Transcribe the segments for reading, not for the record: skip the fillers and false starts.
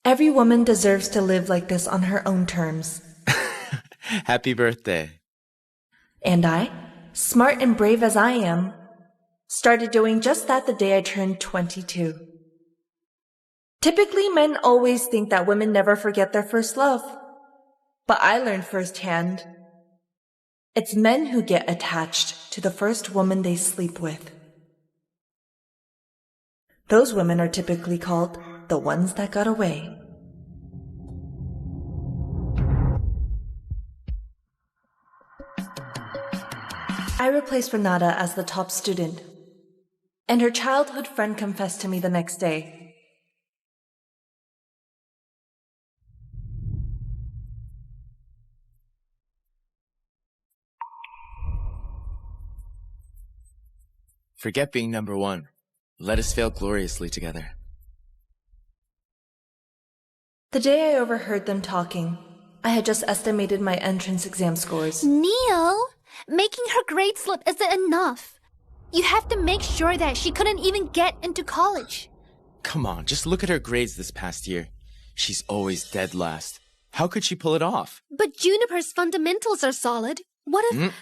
Every woman deserves to live like this on her own terms. Happy birthday. And I, smart and brave as I am, started doing just that the day I turned 22. Typically, men always think that women never forget their first love. But I learned firsthand, it's men who get attached to the first woman they sleep with. Those women are typically called the ones that got away. I replaced Renata as the top student, and her childhood friend confessed to me the next day. Forget being number one. Let us fail gloriously together. The day I overheard them talking, I had just estimated my entrance exam scores. Neil, making her grade slip isn't enough. You have to make sure that she couldn't even get into college. Come on, just look at her grades this past year. She's always dead last. How could she pull it off? But Juniper's fundamentals are solid. What if...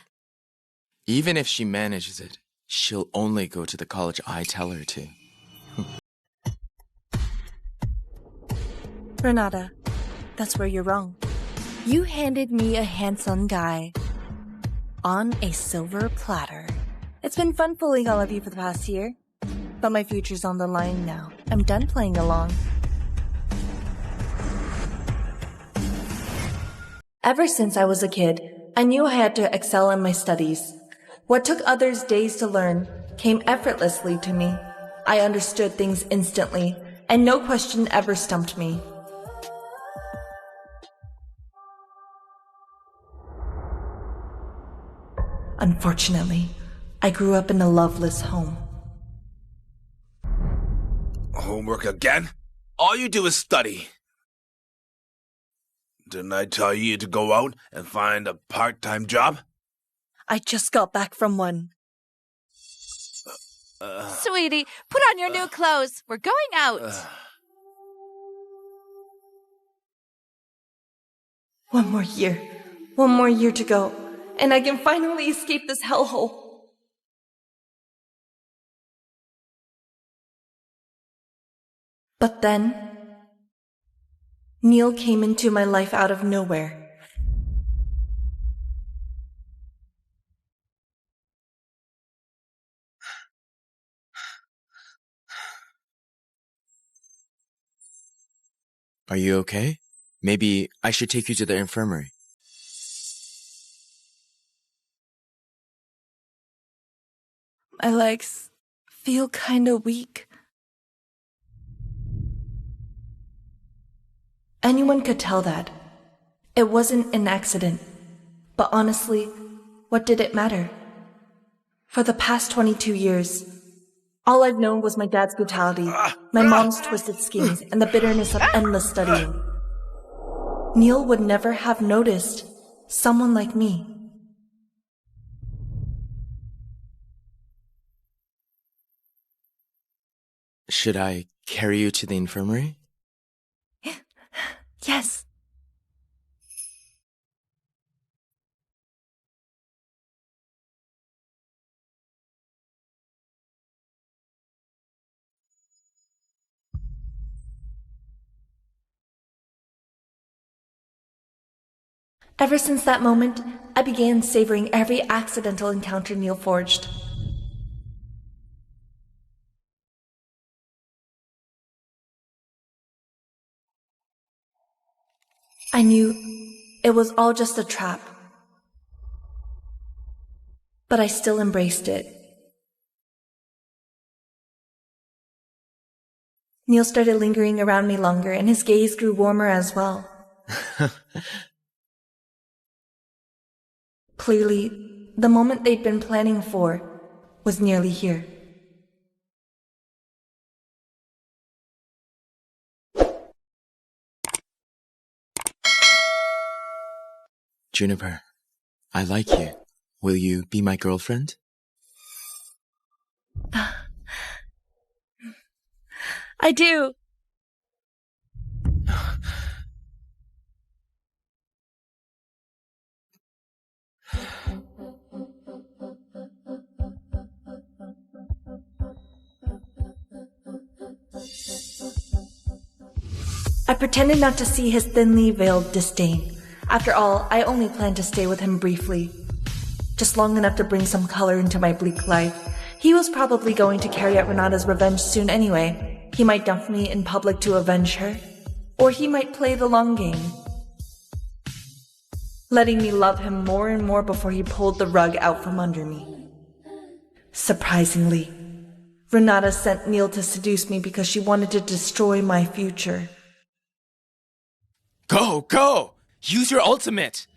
Even if she manages it, she'll only go to the college I tell her to. Renata, that's where you're wrong. You handed me a handsome guy on a silver platter. It's been fun fooling all of you for the past year, but my future's on the line now. I'm done playing along. Ever since I was a kid, I knew I had to excel in my studies. What took others days to learn came effortlessly to me. I understood things instantly, and no question ever stumped me. Unfortunately, I grew up in a loveless home. Homework again? All you do is study. Didn't I tell you to go out and find a part-time job? I just got back from one. Sweetie, put on your new clothes. We're going out. One more year to go, and I can finally escape this hellhole. But then, Neil came into my life out of nowhere. Are you okay? Maybe I should take you to the infirmary. My legs feel kinda weak. Anyone could tell that. It wasn't an accident. But honestly, what did it matter? For the past 22 years, all I've known was my dad's brutality, my mom's twisted schemes, and the bitterness of endless studying. Neil would never have noticed someone like me. Should I carry you to the infirmary? Yes. Ever since that moment, I began savoring every accidental encounter Neil forged. I knew it was all just a trap, but I still embraced it. Neil started lingering around me longer, and his gaze grew warmer as well. Clearly, the moment they'd been planning for was nearly here. Juniper, I like you. Will you be my girlfriend? I do. I pretended not to see his thinly veiled disdain. After all, I only planned to stay with him briefly. Just long enough to bring some color into my bleak life. He was probably going to carry out Renata's revenge soon anyway. He might dump me in public to avenge her. Or he might play the long game, letting me love him more and more before he pulled the rug out from under me. Surprisingly, Renata sent Neil to seduce me because she wanted to destroy my future. Go, go! Use your ultimate!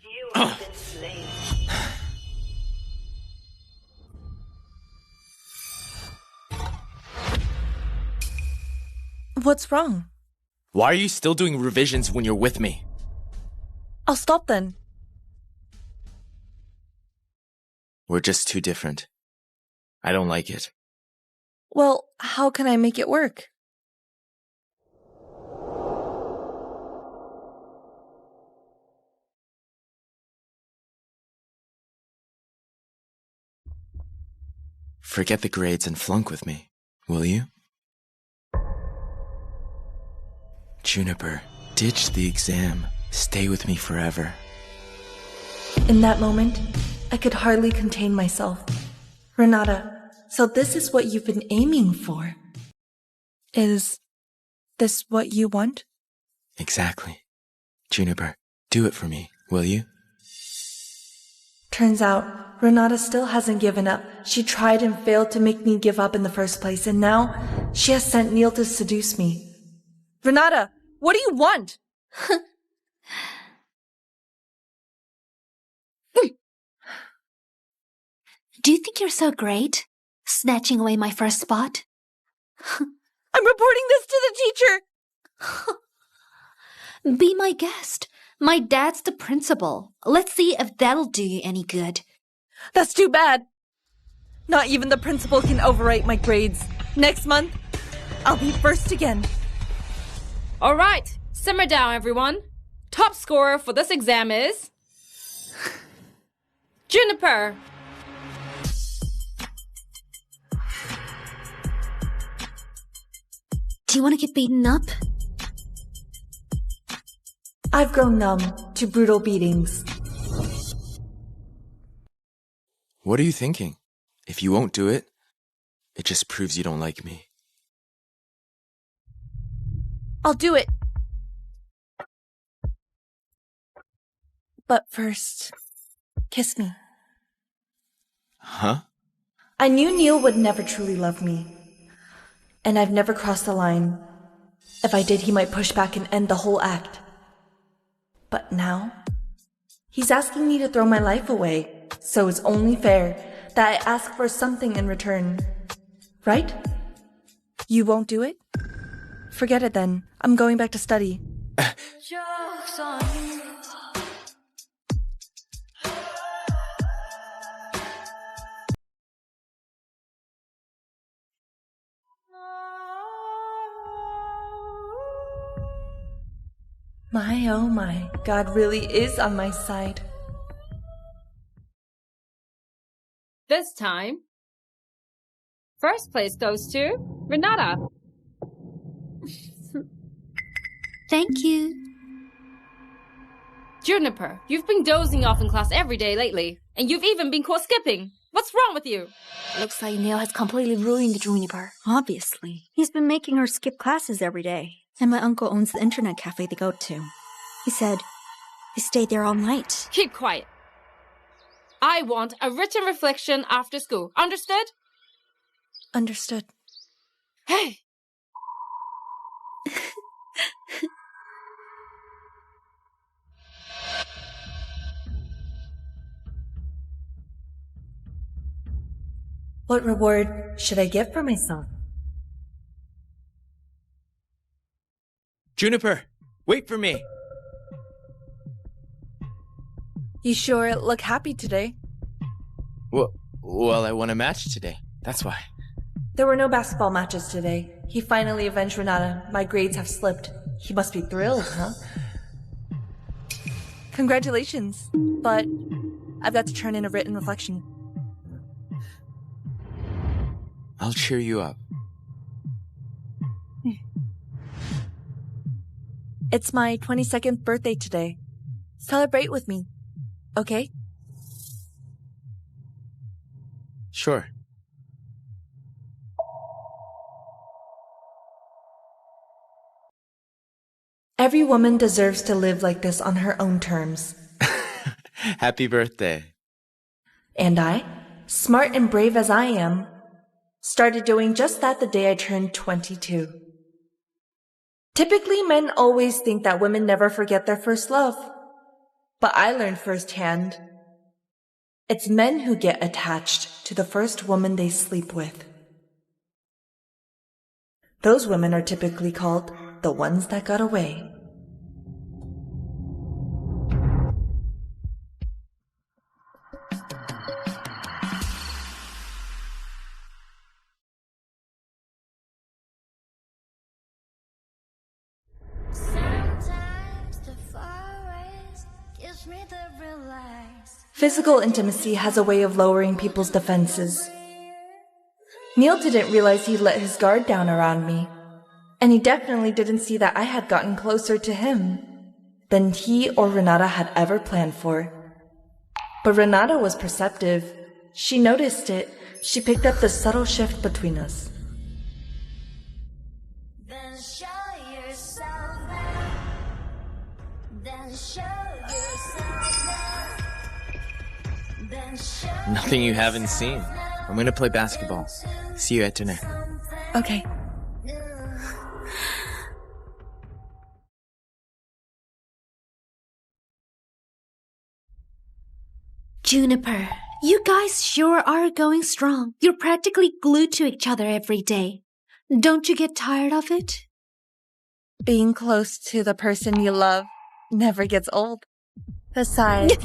What's wrong? Why are you still doing revisions when you're with me? I'll stop then. We're just too different. I don't like it. Well, how can I make it work? Forget the grades and flunk with me, will you? Juniper, ditch the exam. Stay with me forever. In that moment, I could hardly contain myself. Renata, so this is what you've been aiming for. Is this what you want? Exactly. Juniper, do it for me, will you? Turns out, Renata still hasn't given up. She tried and failed to make me give up in the first place, and now she has sent Neil to seduce me. Renata, what do you want? Do you think you're so great? Snatching away my first spot? I'm reporting this to the teacher! Be my guest. My dad's the principal. Let's see if that'll do you any good. That's too bad. Not even the principal can overwrite my grades. Next month, I'll be first again. All right, simmer down, everyone. Top scorer for this exam is... Juniper. Do you want to get beaten up? I've grown numb to brutal beatings. What are you thinking? If you won't do it, it just proves you don't like me. I'll do it. But first, kiss me. Huh? I knew Neil would never truly love me. And I've never crossed the line. If I did, he might push back and end the whole act. But now, he's asking me to throw my life away. So it's only fair that I ask for something in return. Right? You won't do it? Forget it then. I'm going back to study. My, oh my, God really is on my side. This time, first place goes to Renata. Thank you. Juniper, you've been dozing off in class every day lately, and you've even been caught skipping. What's wrong with you? Looks like Neil has completely ruined Juniper. Obviously. He's been making her skip classes every day. And my uncle owns the internet cafe they go to. He said he stayed there all night. Keep quiet. I want a written reflection after school. Understood? Understood. Hey! What reward should I give for myself? Juniper, wait for me. You sure look happy today. Well, I won a match today. That's why. There were no basketball matches today. He finally avenged Renata. My grades have slipped. He must be thrilled, huh? Congratulations. But I've got to turn in a written reflection. I'll cheer you up. It's my 22nd birthday today. Celebrate with me, okay? Sure. Every woman deserves to live like this on her own terms. Happy birthday. And I, smart and brave as I am, started doing just that the day I turned 22. Typically, men always think that women never forget their first love. But I learned firsthand, it's men who get attached to the first woman they sleep with. Those women are typically called the ones that got away. Physical intimacy has a way of lowering people's defenses. Neil didn't realize he'd let his guard down around me, and he definitely didn't see that I had gotten closer to him than he or Renata had ever planned for. But Renata was perceptive. She noticed it. She picked up the subtle shift between us. Then show yourself now. Then show yourself now. Then show Nothing you haven't seen. I'm gonna play basketball. See you at dinner. Okay. Juniper, you guys sure are going strong. You're practically glued to each other every day. Don't you get tired of it? Being close to the person you love never gets old. Besides,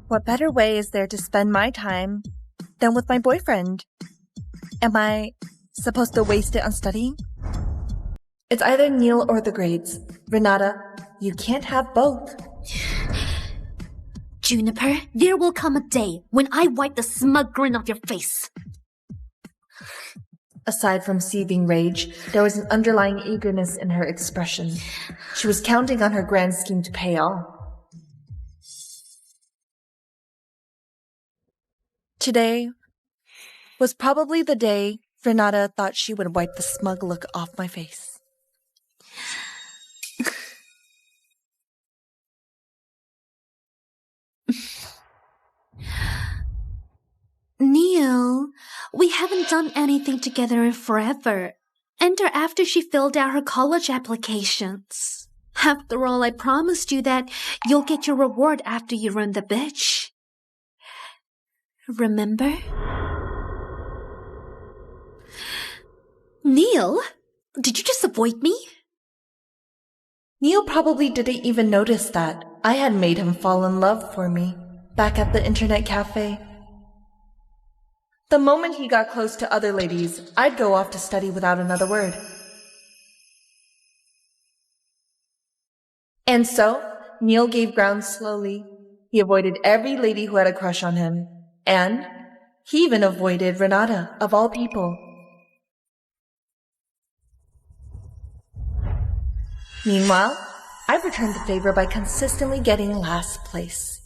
what better way is there to spend my time than with my boyfriend? Am I supposed to waste it on studying? It's either Neil or the grades. Renata, you can't have both. Juniper, there will come a day when I wipe the smug grin off your face. Aside from seething rage, there was an underlying eagerness in her expression. She was counting on her grand scheme to pay off. Today was probably the day Renata thought she would wipe the smug look off my face. Neil, we haven't done anything together in forever. And after she filled out her college applications. After all, I promised you that you'll get your reward after you run the bitch. Remember? Neil, did you just avoid me? Neil probably didn't even notice that I had made him fall in love for me back at the internet cafe. The moment he got close to other ladies, I'd go off to study without another word. And so, Neil gave ground slowly. He avoided every lady who had a crush on him. And he even avoided Renata, of all people. Meanwhile, I've returned the favor by consistently getting last place.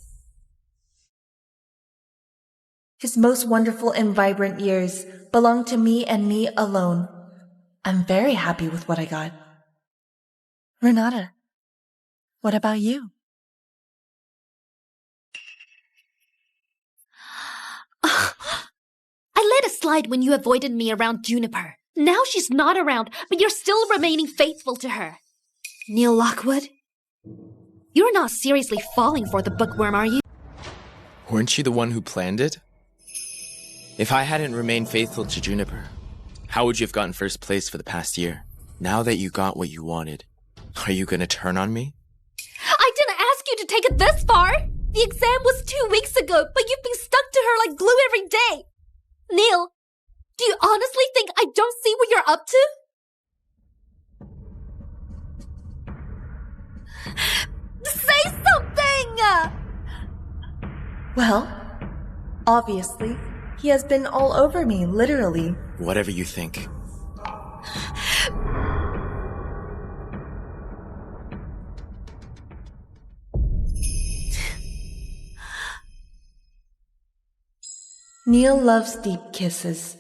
His most wonderful and vibrant years belong to me and me alone. I'm very happy with what I got. Renata, what about you? I let it slide when you avoided me around Juniper. Now she's not around, but you're still remaining faithful to her. Neil Lockwood, you're not seriously falling for the bookworm, are you? Weren't you the one who planned it? If I hadn't remained faithful to Juniper, how would you have gotten first place for the past year? Now that you got what you wanted, are you gonna turn on me? I didn't ask you to take it this far. The exam was 2 weeks ago, but you've been stuck to her like glue every day. Neil, do you honestly think I don't see what you're up to? Say something! Well, obviously, he has been all over me, literally. Whatever you think. Neil loves deep kisses.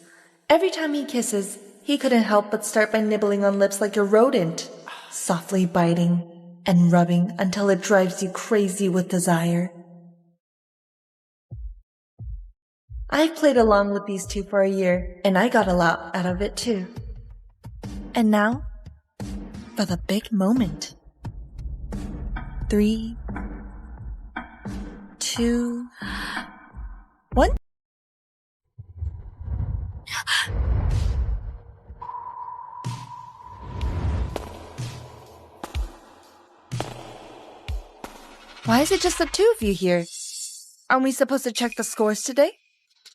Every time he kisses, he couldn't help but start by nibbling on lips like a rodent, softly biting and rubbing until it drives you crazy with desire. I've played along with these two for a year, and I got a lot out of it too. And now, for the big moment. 3, 2, 1. Why is it just the two of you here? Aren't we supposed to check the scores today?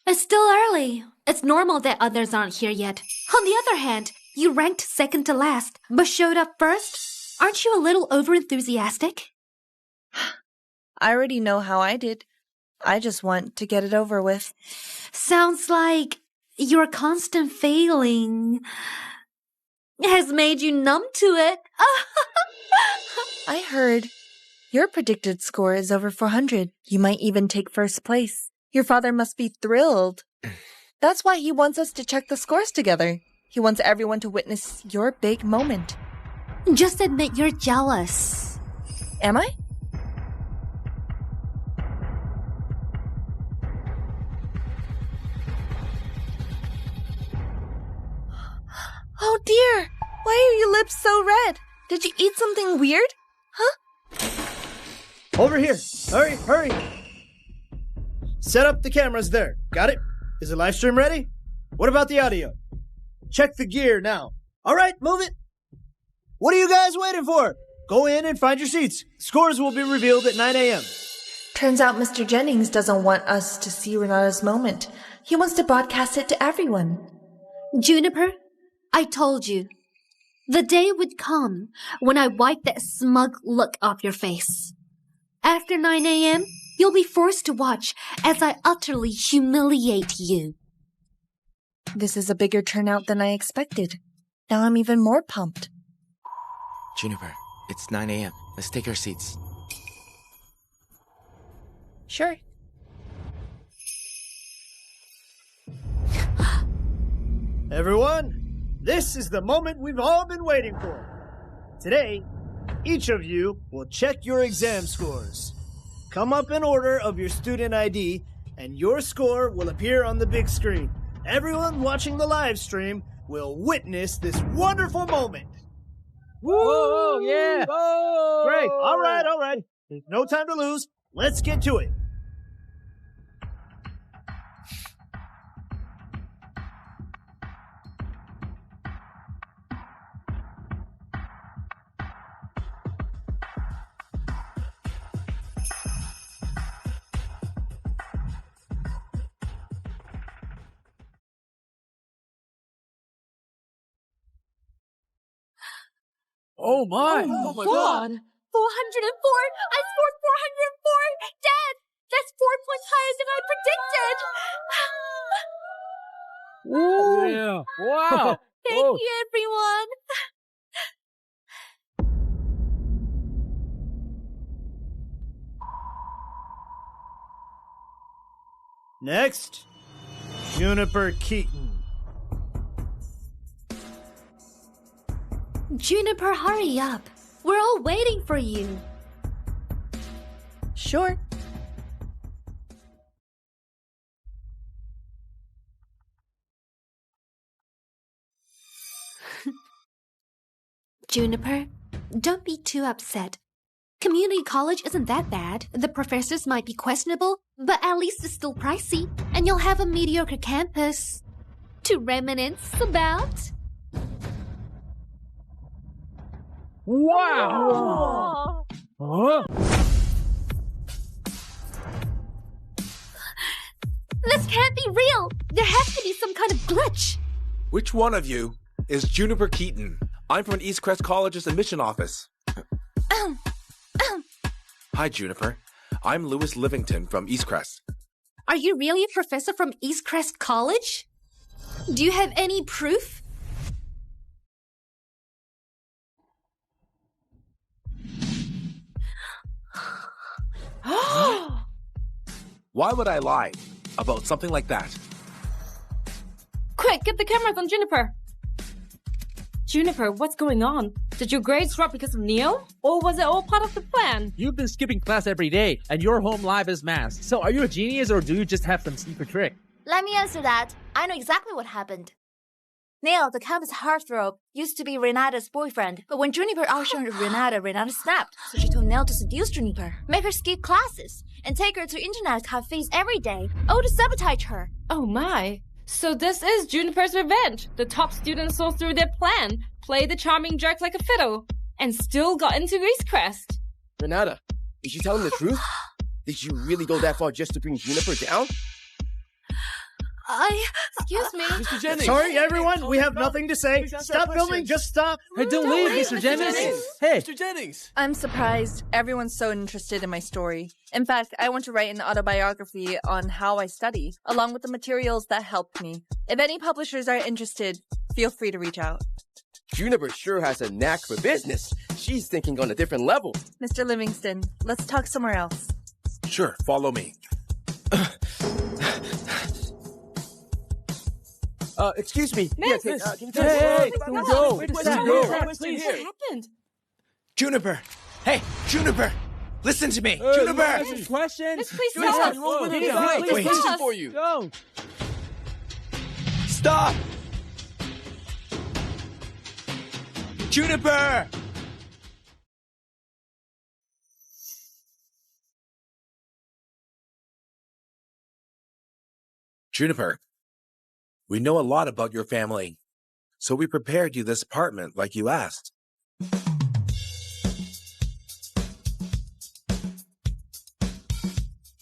It's still early. It's normal that others aren't here yet. On the other hand, you ranked second to last, but showed up first. Aren't you a little overenthusiastic? I already know how I did. I just want to get it over with. Sounds like your constant failing has made you numb to it. I heard your predicted score is over 400. You might even take first place. Your father must be thrilled. That's why he wants us to check the scores together. He wants everyone to witness your big moment. Just admit you're jealous. Am I? Oh dear! Why are your lips so red? Did you eat something weird? Huh? Over here! Hurry, hurry! Set up the cameras there. Got it? Is the live stream ready? What about the audio? Check the gear now. All right, move it. What are you guys waiting for? Go in and find your seats. Scores will be revealed at 9 a.m. Turns out Mr. Jennings doesn't want us to see Renata's moment. He wants to broadcast it to everyone. Juniper, I told you. The day would come when I wipe that smug look off your face. After 9 a.m., you'll be forced to watch as I utterly humiliate you. This is a bigger turnout than I expected. Now I'm even more pumped. Juniper, it's 9 a.m. Let's take our seats. Sure. Everyone, this is the moment we've all been waiting for. Today, each of you will check your exam scores. Come up in order of your student ID, and your score will appear on the big screen. Everyone watching the live stream will witness this wonderful moment. Whoa, yeah! Whoa. Great. All right. No time to lose. Let's get to it. Oh my! Oh my God! 404! I scored 404! Dad, that's 4 points higher than I predicted! Ooh. Yeah! Wow! Thank you, everyone! Next, Juniper Keaton. Juniper, hurry up. We're all waiting for you. Sure. Juniper, don't be too upset. Community college isn't that bad. The professors might be questionable, but at least it's still pricey, and you'll have a mediocre campus to reminisce about. Wow! Huh? This can't be real! There has to be some kind of glitch! Which one of you is Juniper Keaton? I'm from East Crest College's admission office. Hi, Juniper. I'm Lewis Livington from East Crest. Are you really a professor from East Crest College? Do you have any proof? Why would I lie? about something like that. Quick, get the cameras on Juniper. Juniper, what's going on? Did your grades drop because of Neil? Or was it all part of the plan? You've been skipping class every day, and you're home live as masked. So are you a genius, or do you just have some secret trick? Let me answer that. I know exactly what happened. Neil, the campus heartthrob, used to be Renata's boyfriend. But when Juniper auctioned Renata snapped. So she told Neil to seduce Juniper, make her skip classes, and take her to internet cafes every day, all to sabotage her. Oh my. So this is Juniper's revenge. The top students saw through their plan, played the charming jerk like a fiddle, and still got into Greasecrest. Renata, is she telling the truth? Did you really go that far just to bring Juniper down? Excuse me. Mr. Jennings! Sorry, everyone. We have nothing to say. Stop filming. Just stop. Hey, don't leave, Mr. Jennings! Hey! Mr. Jennings! I'm surprised everyone's so interested in my story. In fact, I want to write an autobiography on how I study, along with the materials that helped me. If any publishers are interested, feel free to reach out. Juniper sure has a knack for business. She's thinking on a different level. Mr. Livingston, let's talk somewhere else. Sure, follow me. Excuse me. Miss! Can you tell Hey, can we go? Where Let's go. What happened? Juniper! Hey, Juniper! Listen to me! You Juniper! have some questions? Miss, please Juniper, tell us. go. Please Go. tell us. Wait, Please tell us. for you. Go. Stop! Juniper! Juniper, we know a lot about your family, so we prepared you this apartment like you asked.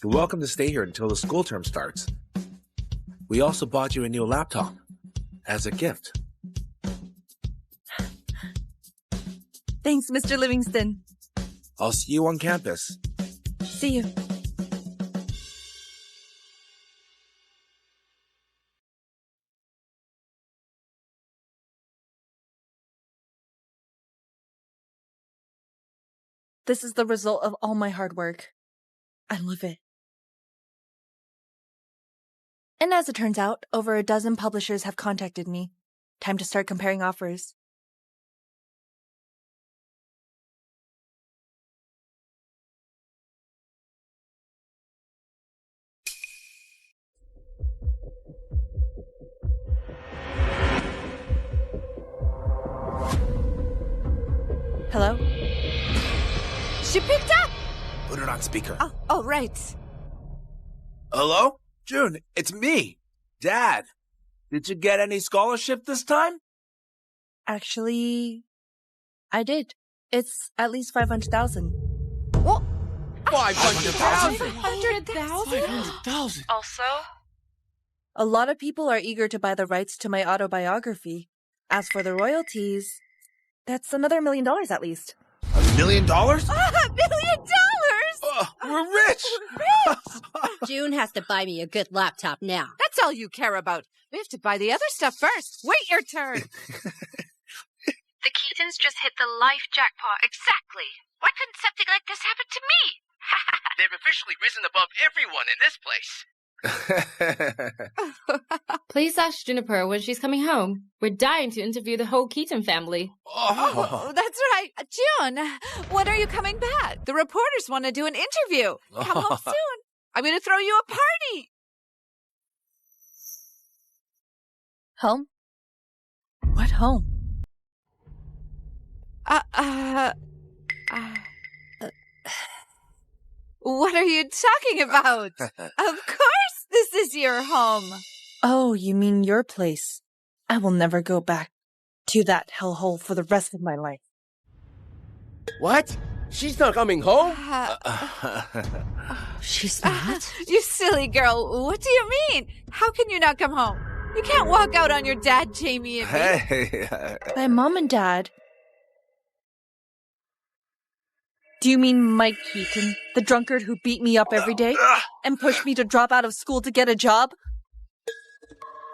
You're welcome to stay here until the school term starts. We also bought you a new laptop as a gift. Thanks, Mr. Livingston. I'll see you on campus. See you. This is the result of all my hard work. I love it. And as it turns out, over a dozen publishers have contacted me. Time to start comparing offers. Hello? She picked up! Put it on speaker. Oh, right. Hello? June, it's me, Dad. Did you get any scholarship this time? Actually, I did. It's at least 500,000. What? 500,000? 500,000? Also? A lot of people are eager to buy the rights to my autobiography. As for the royalties, that's another $1 million at least. $1 million? $1 million! We're rich! June has to buy me a good laptop now. That's all you care about. We have to buy the other stuff first. Wait your turn. The Keatons just hit the life jackpot. Exactly. Why couldn't something like this happen to me? They've officially risen above everyone in this place. Please ask Juniper when she's coming home. We're dying to interview the whole Keaton family. Oh, that's right. June, when are you coming back? The reporters want to do an interview. Come home soon. I'm going to throw you a party. Home? What home? What are you talking about? Of course this is your home. Oh, you mean your place. I will never go back to that hellhole for the rest of my life. What? She's not coming home? She's not? You silly girl. What do you mean? How can you not come home? You can't walk out on your dad, Jamie, and me. Hey. My mom and dad. Do you mean Mike Keaton, the drunkard who beat me up every day and pushed me to drop out of school to get a job?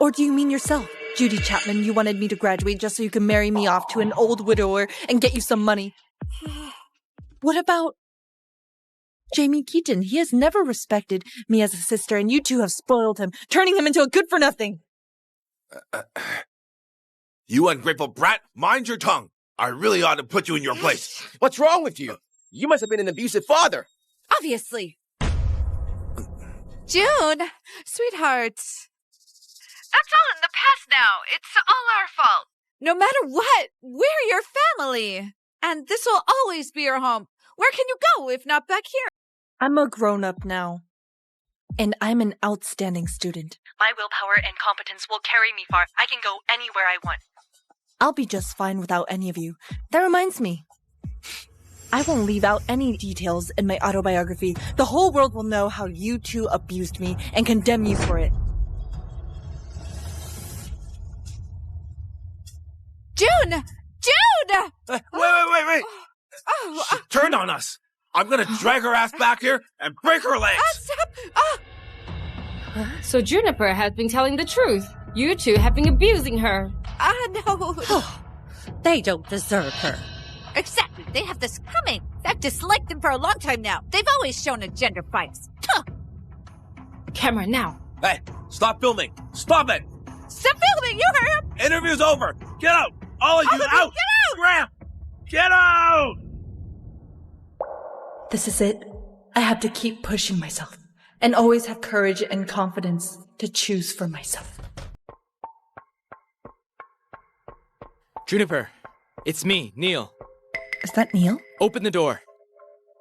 Or do you mean yourself, Judy Chapman? You wanted me to graduate just so you could marry me off to an old widower and get you some money. What about Jamie Keaton, he has never respected me as a sister, and you two have spoiled him, turning him into a good-for-nothing. You ungrateful brat, mind your tongue. I really ought to put you in your place. What's wrong with you? You must have been an abusive father. Obviously. June, sweetheart. That's all in the past now. It's all our fault. No matter what, we're your family. And this will always be your home. Where can you go if not back here? I'm a grown-up now. And I'm an outstanding student. My willpower and competence will carry me far. I can go anywhere I want. I'll be just fine without any of you. That reminds me. I won't leave out any details in my autobiography. The whole world will know how you two abused me and condemn you for it. June! June! Wait. She turned on us. I'm gonna drag her ass back here and break her legs. Stop! So Juniper has been telling the truth. You two have been abusing her. No. They don't deserve her. Exactly. They have this coming. I've disliked them for a long time now. They've always shown a gender bias. Camera now. Hey, stop filming. Stop it. Stop filming. You heard him. Interview's over. Get out. All of you out. Get out. Scram. Get out. This is it. I have to keep pushing myself and always have courage and confidence to choose for myself. Juniper, it's me, Neil. Is that Neil? Open the door.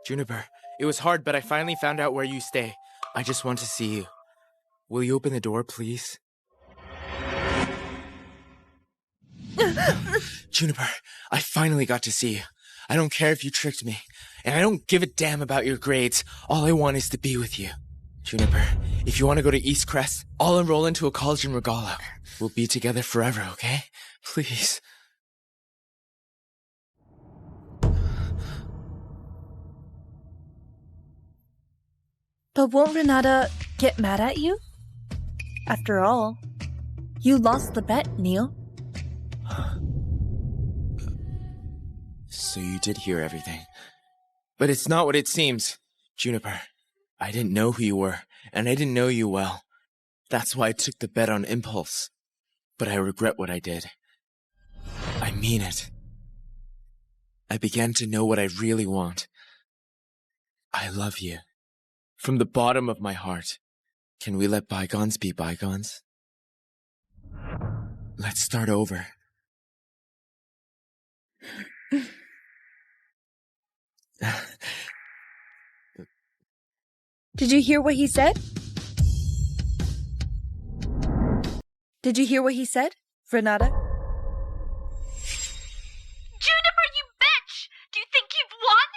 Juniper, it was hard, but I finally found out where you stay. I just want to see you. Will you open the door, please? Juniper, I finally got to see you. I don't care if you tricked me, and I don't give a damn about your grades. All I want is to be with you. Juniper, if you want to go to East Crest, I'll enroll into a college in Regalo. We'll be together forever, okay? Please. But won't Renata get mad at you? After all, you lost the bet, Neil. So you did hear everything. But it's not what it seems. Juniper, I didn't know who you were, and I didn't know you well. That's why I took the bet on impulse. But I regret what I did. I mean it. I began to know what I really want. I love you. From the bottom of my heart. Can we let bygones be bygones? Let's start over. Did you hear what he said? Did you hear what he said, Renata? Juniper, you bitch! Do you think you've won?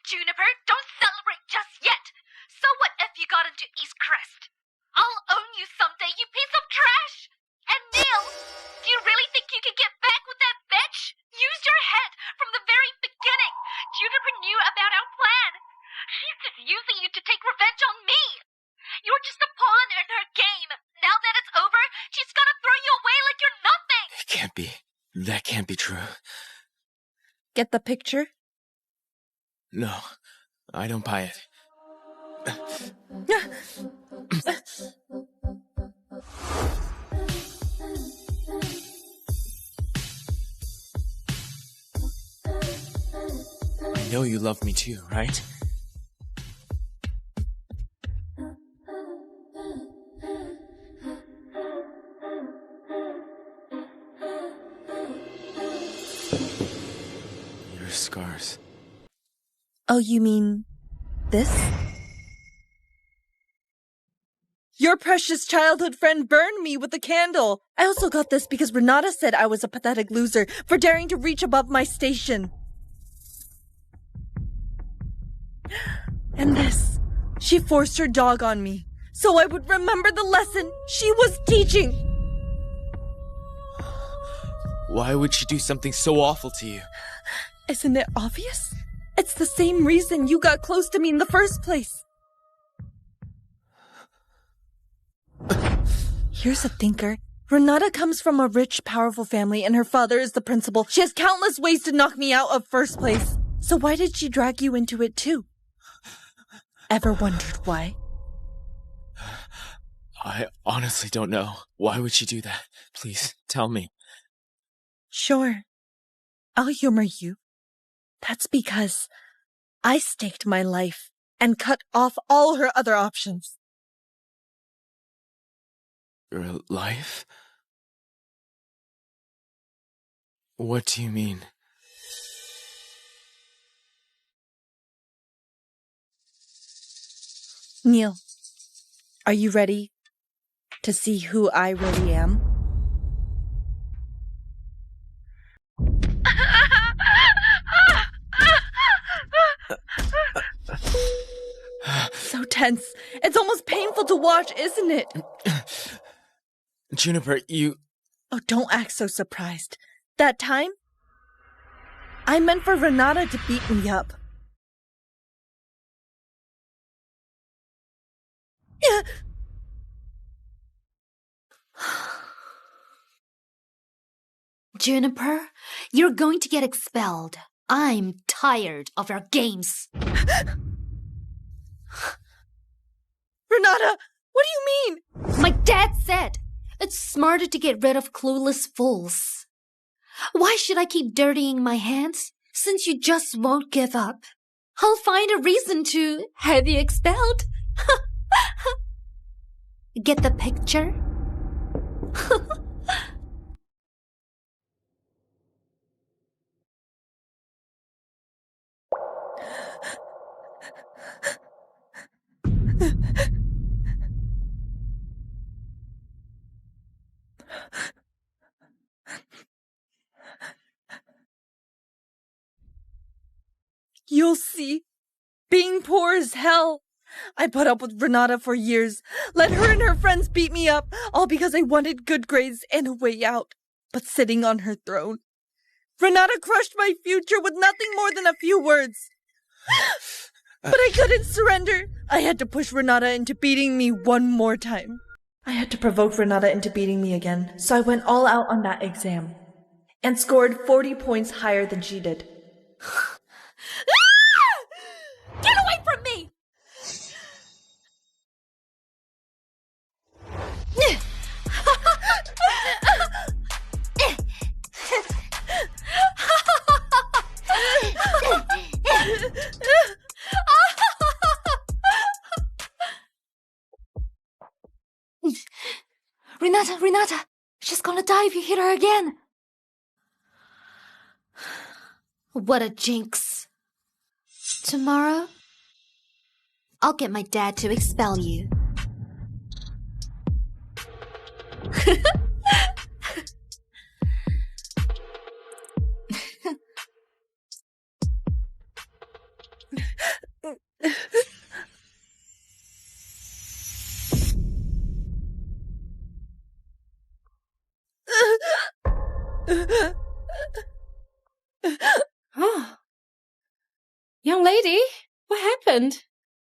Juniper, don't celebrate just yet. So what if you got into East Crest? I'll own you someday, you piece of trash! And Neil, do you really think you can get back with that bitch? Use your head from the very beginning. Juniper knew about our plan. She's just using you to take revenge on me. You're just a pawn in her game. Now that it's over, she's gonna throw you away like you're nothing. It can't be. That can't be true. Get the picture? No, I don't buy it. I know you love me too, right? Your scars. Oh, you mean this? Your precious childhood friend burned me with a candle. I also got this because Renata said I was a pathetic loser for daring to reach above my station. And this. She forced her dog on me, so I would remember the lesson she was teaching. Why would she do something so awful to you? Isn't it obvious? It's the same reason you got close to me in the first place. Here's a thinker. Renata comes from a rich, powerful family, and her father is the principal. She has countless ways to knock me out of first place. So why did she drag you into it too? Ever wondered why? I honestly don't know. Why would she do that? Please, tell me. Sure. I'll humor you. That's because I staked my life and cut off all her other options. Your life? What do you mean? Neil, are you ready to see who I really am? So tense. It's almost painful to watch, isn't it? Juniper, you... Oh, don't act so surprised. That time, I meant for Renata to beat me up. Juniper, you're going to get expelled. I'm tired of your games. Renata, what do you mean? My dad said it's smarter to get rid of clueless fools. Why should I keep dirtying my hands since you just won't give up? I'll find a reason to have you expelled. Get the picture? You'll see. Being poor is hell. I put up with Renata for years, let her and her friends beat me up, all because I wanted good grades and a way out. But sitting on her throne, Renata crushed my future with nothing more than a few words. But I couldn't surrender. I had to push Renata into beating me one more time. I had to provoke Renata into beating me again, so I went all out on that exam and scored 40 points higher than she did. Get away from me! Renata, she's gonna die if you hit her again. What a jinx. Tomorrow, I'll get my dad to expel you. Oh. Young lady, what happened?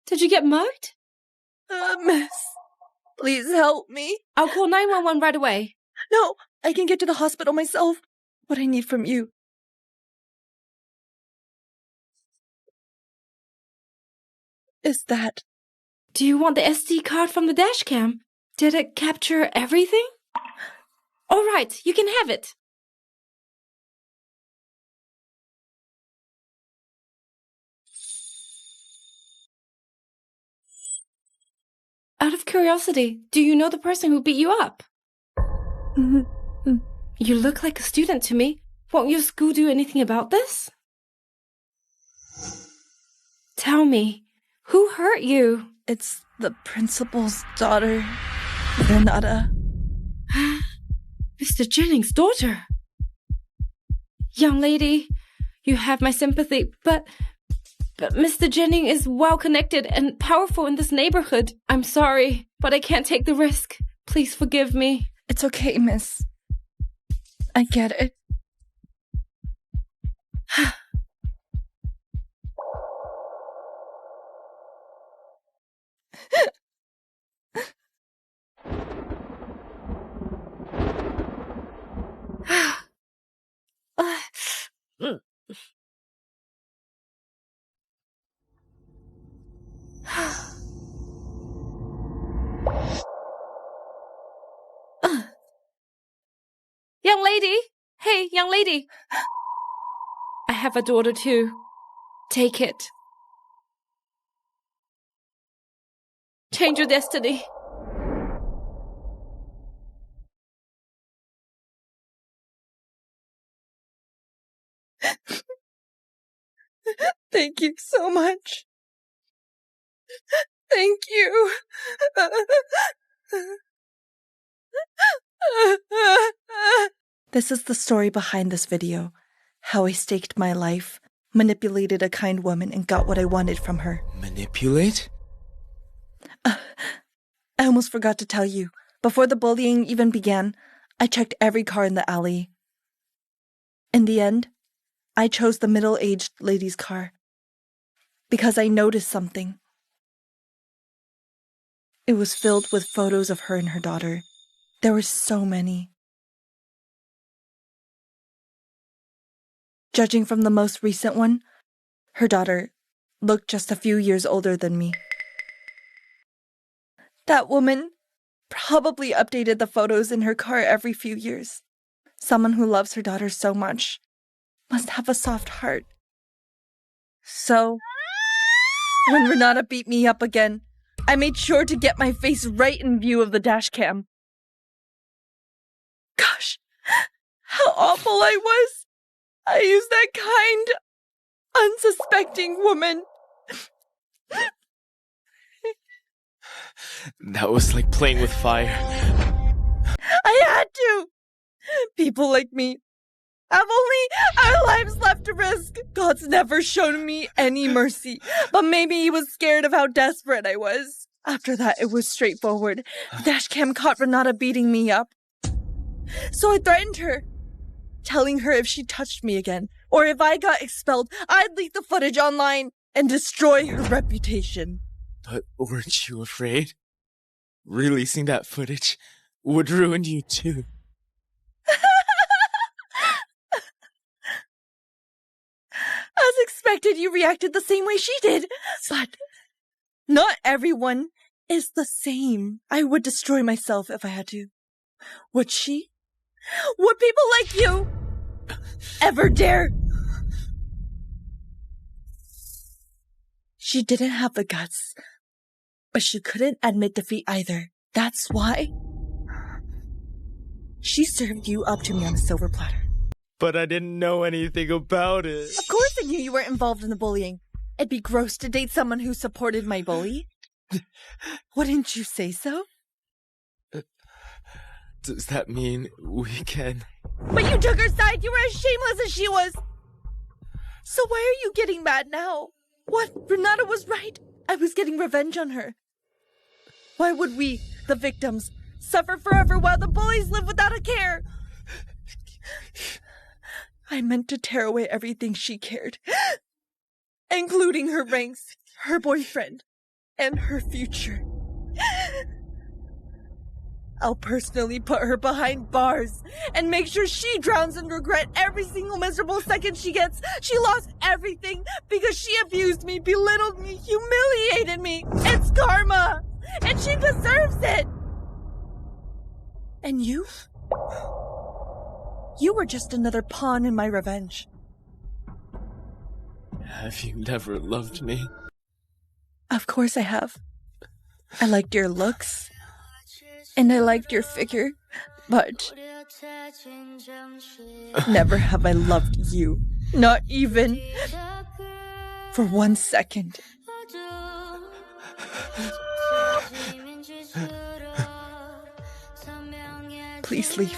Did you get mugged? Miss, please help me. I'll call 911 right away. No, I can get to the hospital myself. What I need from you is that. Do you want the SD card from the dashcam? Did it capture everything? All right, you can have it. Out of curiosity, do you know the person who beat you up? You look like a student to me. Won't your school do anything about this? Tell me, who hurt you? It's the principal's daughter, Renata. Mr. Jennings' daughter. Young lady, you have my sympathy, but Mr. Jennings is well-connected and powerful in this neighborhood. I'm sorry, but I can't take the risk. Please forgive me. It's okay, miss. I get it. Young lady! Hey, young lady! I have a daughter too. Take it. Change your destiny. Thank you so much. Thank you. This is the story behind this video. How I staked my life, manipulated a kind woman, and got what I wanted from her. Manipulate? I almost forgot to tell you. Before the bullying even began, I checked every car in the alley. In the end, I chose the middle-aged lady's car. Because I noticed something. It was filled with photos of her and her daughter. There were so many. Judging from the most recent one, her daughter looked just a few years older than me. That woman probably updated the photos in her car every few years. Someone who loves her daughter so much must have a soft heart. So, when Renata beat me up again, I made sure to get my face right in view of the dash cam. Gosh, how awful I was! I used that kind, unsuspecting woman. That was like playing with fire. I had to! People like me have only our lives left to risk. God's never shown me any mercy, but maybe he was scared of how desperate I was. After that, it was straightforward. The dashcam caught Renata beating me up. So I threatened her, telling her if she touched me again, or if I got expelled, I'd leak the footage online and destroy her reputation. But weren't you afraid? Releasing that footage would ruin you too. As expected, you reacted the same way she did. But not everyone is the same. I would destroy myself if I had to. Would she? Would people like you ever dare? She didn't have the guts, but she couldn't admit defeat either. That's why she served you up to me on a silver platter. But I didn't know anything about it. Of course I knew you weren't involved in the bullying. It'd be gross to date someone who supported my bully. Wouldn't you say so? Does that mean we can... But you took her side. You were as shameless as she was. So why are you getting mad now? What? Renata was right. I was getting revenge on her. Why would we, the victims, suffer forever while the bullies live without a care? I meant to tear away everything she cared, including her ranks, her boyfriend, and her future. I'll personally put her behind bars and make sure she drowns in regret every single miserable second she gets. She lost everything because she abused me, belittled me, humiliated me. It's karma, and she deserves it. And you? You were just another pawn in my revenge. Have you never loved me? Of course I have. I liked your looks. And I liked your figure. But never have I loved you. Not even for 1 second. Please leave.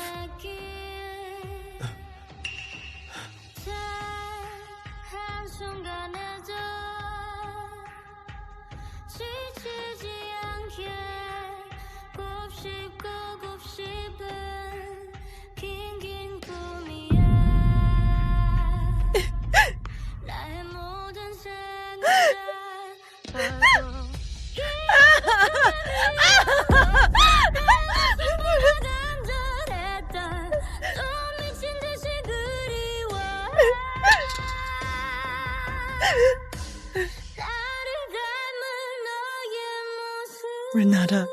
Renata,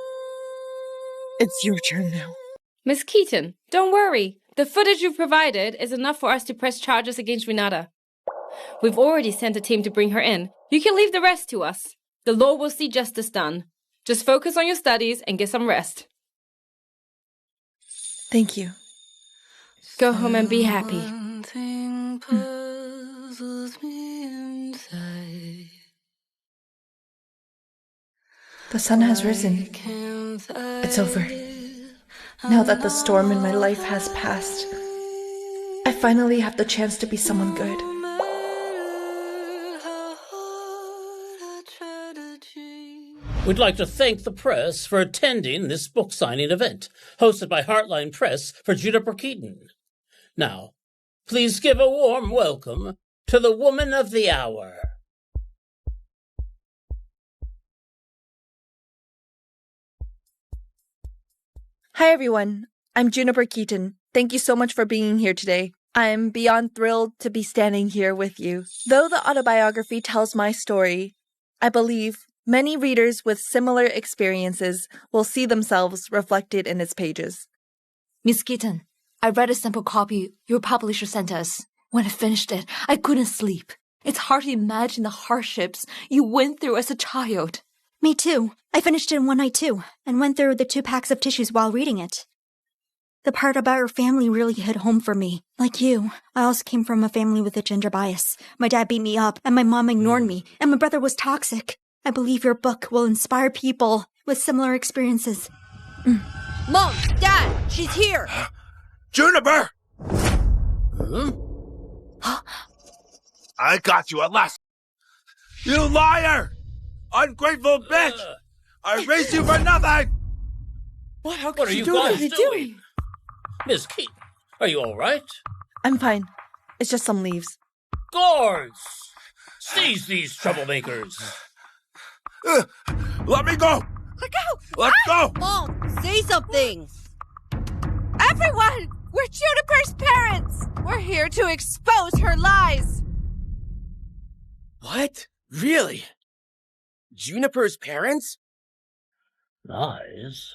it's your turn now. Miss Keaton, don't worry. The footage you've provided is enough for us to press charges against Renata. We've already sent a team to bring her in. You can leave the rest to us. The law will see justice done. Just focus on your studies and get some rest. Thank you. Go home and be happy. The sun has risen. It's over. Now that the storm in my life has passed, I finally have the chance to be someone good. We'd like to thank the press for attending this book signing event, hosted by Heartline Press for Juniper Keaton. Now, please give a warm welcome to the Woman of the Hour. Hi everyone, I'm Juniper Keaton. Thank you so much for being here today. I'm beyond thrilled to be standing here with you. Though the autobiography tells my story, I believe many readers with similar experiences will see themselves reflected in its pages. Miss Keaton, I read a sample copy your publisher sent us. When I finished it, I couldn't sleep. It's hard to imagine the hardships you went through as a child. Me too. I finished it in one night too, and went through the 2 packs of tissues while reading it. The part about her family really hit home for me. Like you, I also came from a family with a gender bias. My dad beat me up, and my mom ignored me, and my brother was toxic. I believe your book will inspire people with similar experiences. Mom, Dad, she's here! Juniper! I got you at last. You liar! Ungrateful bitch! I raised you for nothing! What are you guys doing? Miss Keaton, are you all right? I'm fine. It's just some leaves. Guards! Seize these troublemakers! Let me go! Let go! Let go! Mom, say something! Everyone! We're Juniper's parents! We're here to expose her lies! What? Really? Juniper's parents? Lies?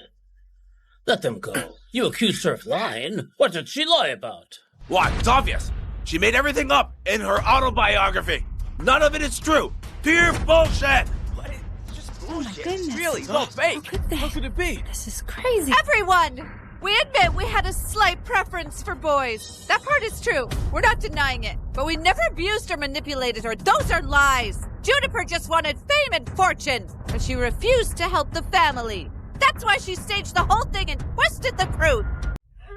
Let them go. You accused her of lying. What did she lie about? Why? It's obvious. She made everything up in her autobiography. None of it is true. Pure bullshit! What? It's just bullshit. Oh my goodness. Really? It's all fake. How could it be? This is crazy. Everyone! We admit we had a slight preference for boys. That part is true. We're not denying it. But we never abused or manipulated her. Those are lies. Juniper just wanted fame and fortune, but she refused to help the family. That's why she staged the whole thing and twisted the truth.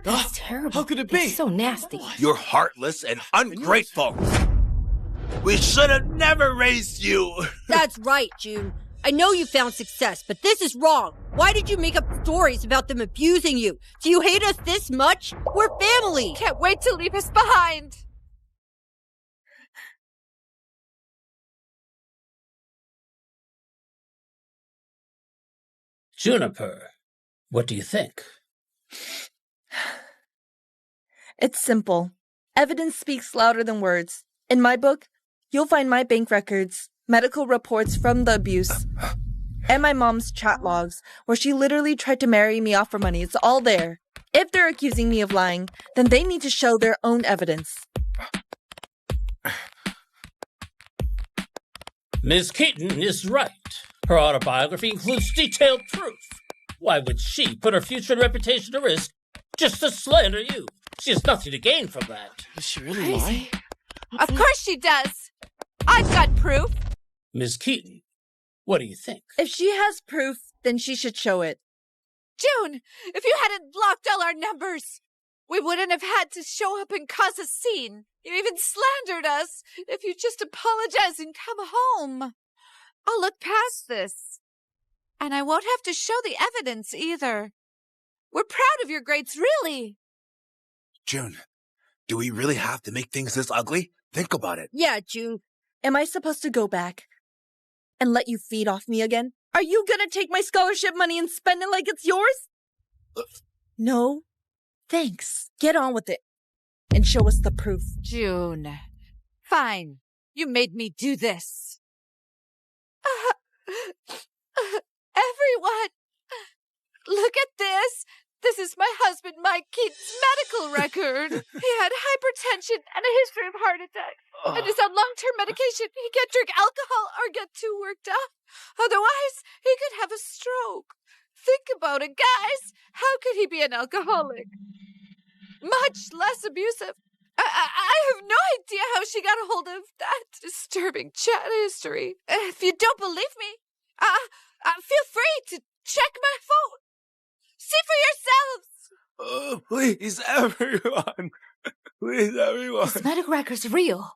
That's terrible. How could it be? It's so nasty. You're heartless and ungrateful. We should have never raised you. That's right, June. I know you found success, but this is wrong. Why did you make up stories about them abusing you? Do you hate us this much? We're family. Can't wait to leave us behind. Juniper, what do you think? It's simple. Evidence speaks louder than words. In my book, you'll find my bank records, medical reports from the abuse, and my mom's chat logs, where she literally tried to marry me off for money. It's all there. If they're accusing me of lying, then they need to show their own evidence. Ms. Keaton is right. Her autobiography includes detailed proof. Why would she put her future and reputation at risk just to slander you? She has nothing to gain from that. Does she really lie? Of course she does. I've got proof. Ms. Keaton, what do you think? If she has proof, then she should show it. June, if you hadn't blocked all our numbers, we wouldn't have had to show up and cause a scene. You even slandered us. If you just apologize and come home, I'll look past this. And I won't have to show the evidence either. We're proud of your grades, really. June, do we really have to make things this ugly? Think about it. Yeah, June. Am I supposed to go back and let you feed off me again? Are you gonna take my scholarship money and spend it like it's yours? No. Thanks. Get on with it. And show us the proof. June. Fine. You made me do this. Everyone, look at this. This is my husband, Mike Keaton's medical record. He had hypertension and a history of heart attacks. And is on long-term medication. He can't drink alcohol or get too worked up. Otherwise, he could have a stroke. Think about it, guys. How could he be an alcoholic? Much less abusive. I have no idea how she got a hold of that disturbing chat history. If you don't believe me, feel free to check my phone. See for yourselves. Oh, please, everyone. Please, everyone. His medical record's real.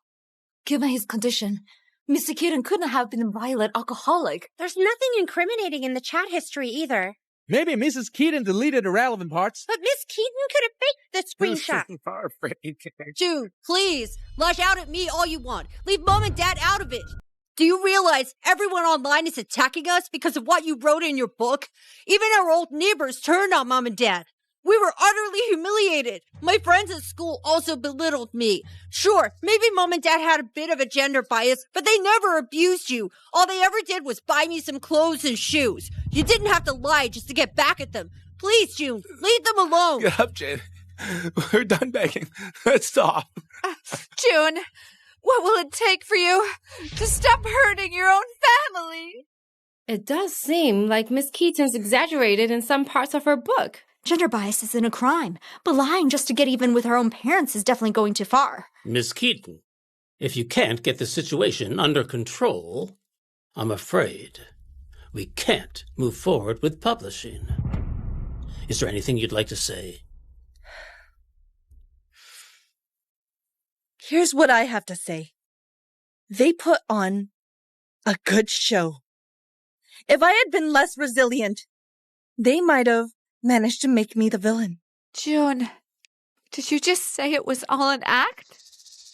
Given his condition, Mr. Keaton couldn't have been a violent alcoholic. There's nothing incriminating in the chat history either. Maybe Mrs. Keaton deleted irrelevant parts. But Miss Keaton could have faked the screenshot. June, please, lash out at me all you want. Leave Mom and Dad out of it. Do you realize everyone online is attacking us because of what you wrote in your book? Even our old neighbors turned on Mom and Dad. We were utterly humiliated. My friends at school also belittled me. Sure, maybe Mom and Dad had a bit of a gender bias, but they never abused you. All they ever did was buy me some clothes and shoes. You didn't have to lie just to get back at them. Please, June, leave them alone. Get up, Jane. We're done begging. Let's stop. June, what will it take for you to stop hurting your own family? It does seem like Miss Keaton's exaggerated in some parts of her book. Gender bias isn't a crime, but lying just to get even with her own parents is definitely going too far. Miss Keaton, if you can't get the situation under control, I'm afraid we can't move forward with publishing. Is there anything you'd like to say? Here's what I have to say. They put on a good show. If I had been less resilient, they might have managed to make me the villain. June, did you just say it was all an act?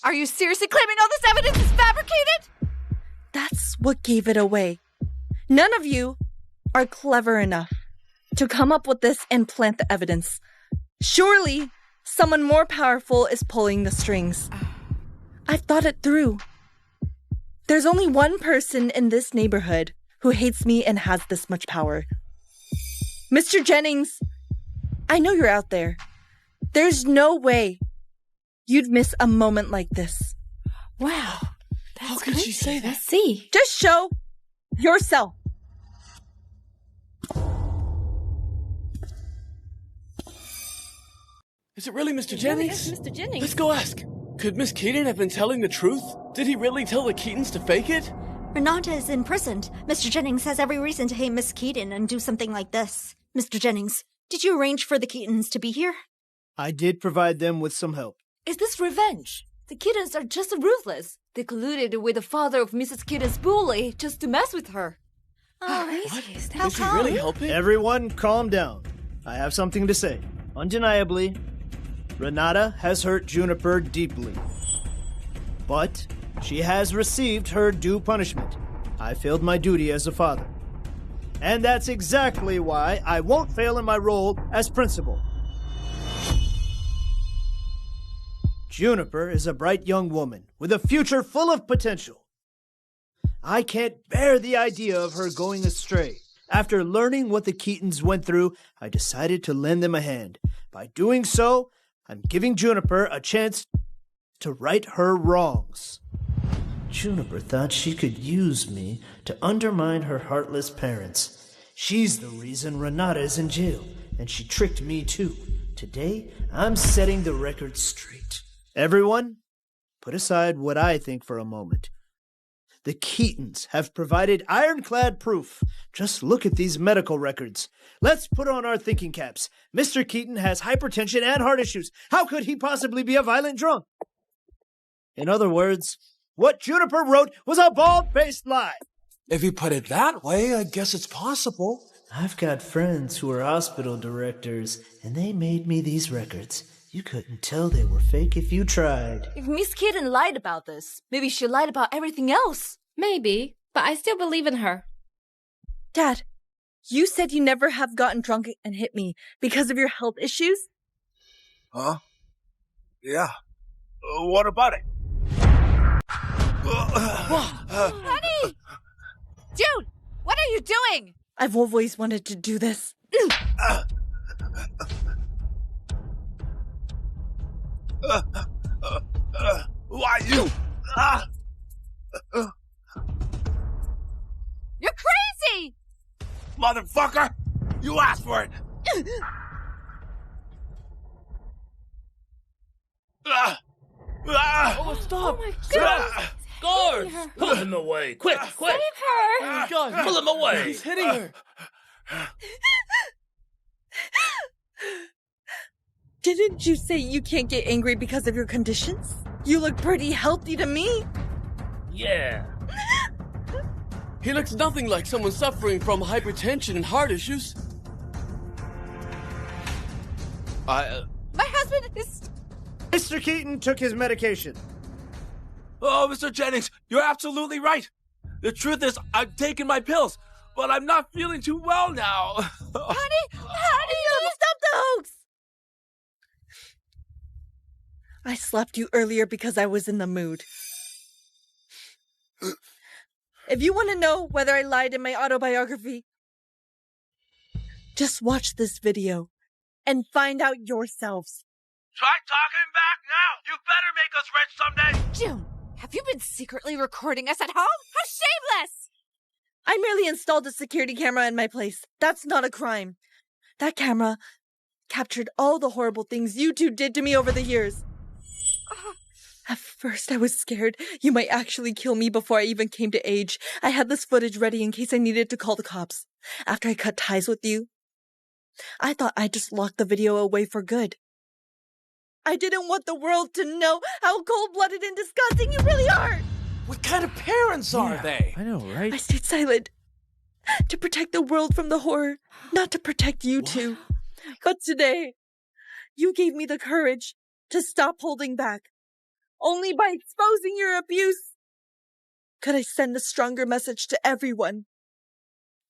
Are you seriously claiming all this evidence is fabricated? That's what gave it away. None of you are clever enough to come up with this and plant the evidence. Surely, someone more powerful is pulling the strings. I've thought it through. There's only one person in this neighborhood who hates me and has this much power. Mr. Jennings, I know you're out there. There's no way you'd miss a moment like this. Wow. How could she say that? Let's see. Just show yourself. Is it really Mr. Jennings? Yes, Mr. Jennings. Let's go ask. Could Miss Keaton have been telling the truth? Did he really tell the Keatons to fake it? Renata is imprisoned. Mr. Jennings has every reason to hate Miss Keaton and do something like this. Mr. Jennings, did you arrange for the Keatons to be here? I did provide them with some help. Is this revenge? The Keatons are just ruthless. They colluded with the father of Mrs. Keaton's bully just to mess with her. Oh, Is he really helping? Everyone, calm down. I have something to say. Undeniably, Renata has hurt Juniper deeply. But she has received her due punishment. I failed my duty as a father. And that's exactly why I won't fail in my role as principal. Juniper is a bright young woman with a future full of potential. I can't bear the idea of her going astray. After learning what the Keatons went through, I decided to lend them a hand. By doing so, I'm giving Juniper a chance to right her wrongs. Juniper thought she could use me to undermine her heartless parents. She's the reason Renata is in jail, and she tricked me too. Today, I'm setting the record straight. Everyone, put aside what I think for a moment. The Keatons have provided ironclad proof. Just look at these medical records. Let's put on our thinking caps. Mr. Keaton has hypertension and heart issues. How could he possibly be a violent drunk? In other words, what Juniper wrote was a bald-faced lie. If you put it that way, I guess it's possible. I've got friends who are hospital directors, and they made me these records. You couldn't tell they were fake if you tried. If Miss Keaton lied about this, maybe she lied about everything else. Maybe, but I still believe in her. Dad, you said you never have gotten drunk and hit me because of your health issues? Huh? Yeah. What about it? Honey! June, what are you doing? I've always wanted to do this. Why you? You're crazy! Motherfucker! You asked for it! Oh, stop! Oh my Stop! Guards! Pull him away! Quick, quick! Save her! Oh, God! Pull him away! He's hitting her! Didn't you say you can't get angry because of your conditions? You look pretty healthy to me. Yeah. He looks nothing like someone suffering from hypertension and heart issues. My husband is... Mr. Keaton took his medication. Oh, Mr. Jennings, you're absolutely right. The truth is, I've taken my pills, but I'm not feeling too well now. Honey, Stop the hoax! I slapped you earlier because I was in the mood. If you want to know whether I lied in my autobiography, just watch this video and find out yourselves. Try talking back now. You better make us rich someday. June, have you been secretly recording us at home? How shameless! I merely installed a security camera in my place. That's not a crime. That camera captured all the horrible things you two did to me over the years. At first, I was scared you might actually kill me before I even came to age. I had this footage ready in case I needed to call the cops. After I cut ties with you, I thought I'd just lock the video away for good. I didn't want the world to know how cold-blooded and disgusting you really are. What kind of parents are they? I know, right? I stayed silent to protect the world from the horror, not to protect you two. But today, you gave me the courage to stop holding back. Only by exposing your abuse could I send a stronger message to everyone.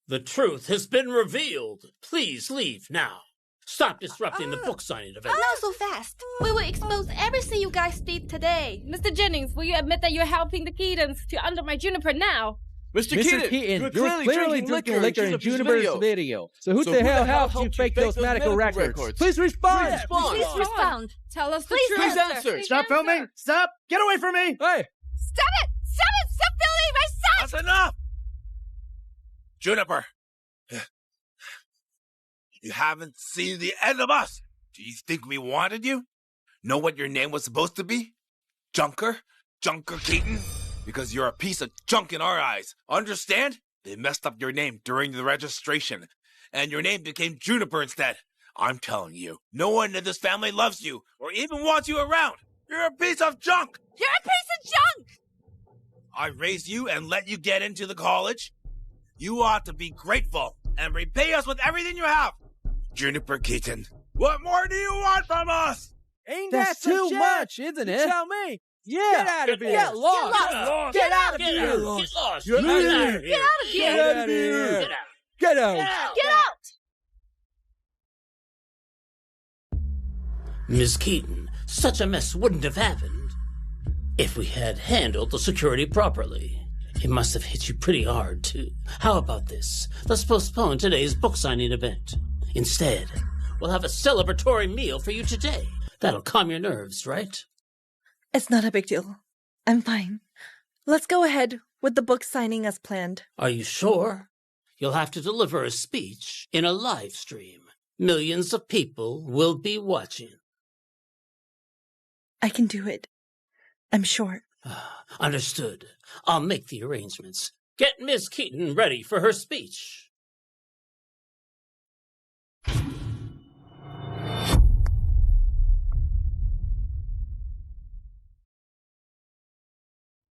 The truth has been revealed. Please leave now. Stop disrupting the book signing event. Not so fast. We will expose everything you guys did today. Mr. Jennings, will you admit that you're helping the Keatons to under my Juniper now? Mr. Keaton, you're clearly drinking liquor in Juniper's video. So who the hell helped you fake those medical records? Please respond! Please respond. Tell us the Please truth. answer. Stop filming! Stop! Get away from me! Hey! Stop it! Stop it! Stop filming my son! That's enough! Juniper, you haven't seen the end of us. Do you think we wanted you? Know what your name was supposed to be? Junker? Junker Keaton? Because you're a piece of junk in our eyes. Understand? They messed up your name during the registration, and your name became Juniper instead. I'm telling you, no one in this family loves you or even wants you around. You're a piece of junk. You're a piece of junk! I raised you and let you get into the college. You ought to be grateful and repay us with everything you have. Juniper Keaton, what more do you want from us? Ain't that too much, isn't it? Tell me. Yeah. Get out of here. Get lost. Get out of Get here. out. Get lost. You're Get out out of of here. here. Get out of here! Get out. Get out. Get out! Miss Keaton, such a mess wouldn't have happened if we had handled the security properly. It must have hit you pretty hard, too. How about this? Let's postpone today's book signing event. Instead, we'll have a celebratory meal for you today. That'll calm your nerves, right? It's not a big deal. I'm fine. Let's go ahead with the book signing as planned. Are you sure? You'll have to deliver a speech in a live stream. Millions of people will be watching. I can do it. I'm sure. Understood. I'll make the arrangements. Get Miss Keaton ready for her speech.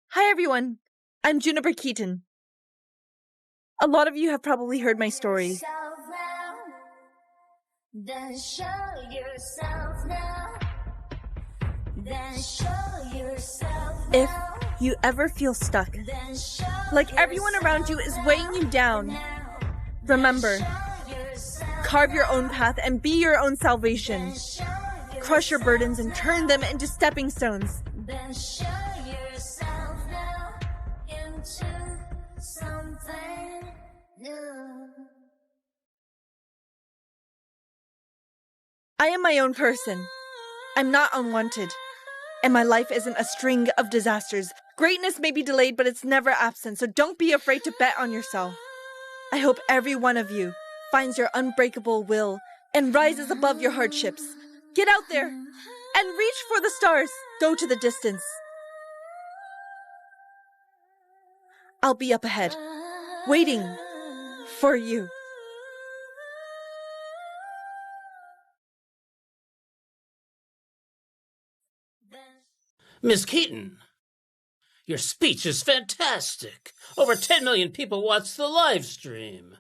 Hi, everyone. I'm Juniper Keaton. A lot of you have probably heard my story. Then show yourself now. Then show yourself now. If you ever feel stuck, like everyone around you is weighing you down, remember, carve your own path and be your own salvation. Crush your burdens and turn them into stepping stones. Then show yourself now into something new. I am my own person. I'm not unwanted. And my life isn't a string of disasters. Greatness may be delayed, but it's never absent, so don't be afraid to bet on yourself. I hope every one of you finds your unbreakable will and rises above your hardships. Get out there and reach for the stars. Go to the distance. I'll be up ahead, waiting for you. Miss Keaton, your speech is fantastic. Over 10 million people watched the live stream.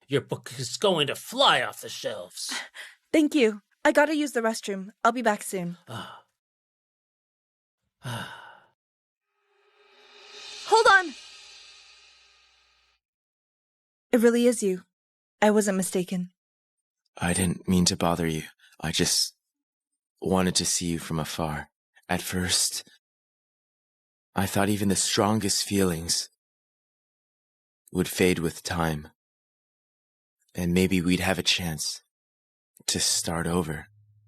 Your book is going to fly off the shelves. Thank you. I gotta use the restroom. I'll be back soon. Hold on! It really is you. I wasn't mistaken. I didn't mean to bother you. I just wanted to see you from afar. At first, I thought even the strongest feelings would fade with time. And maybe we'd have a chance to start over.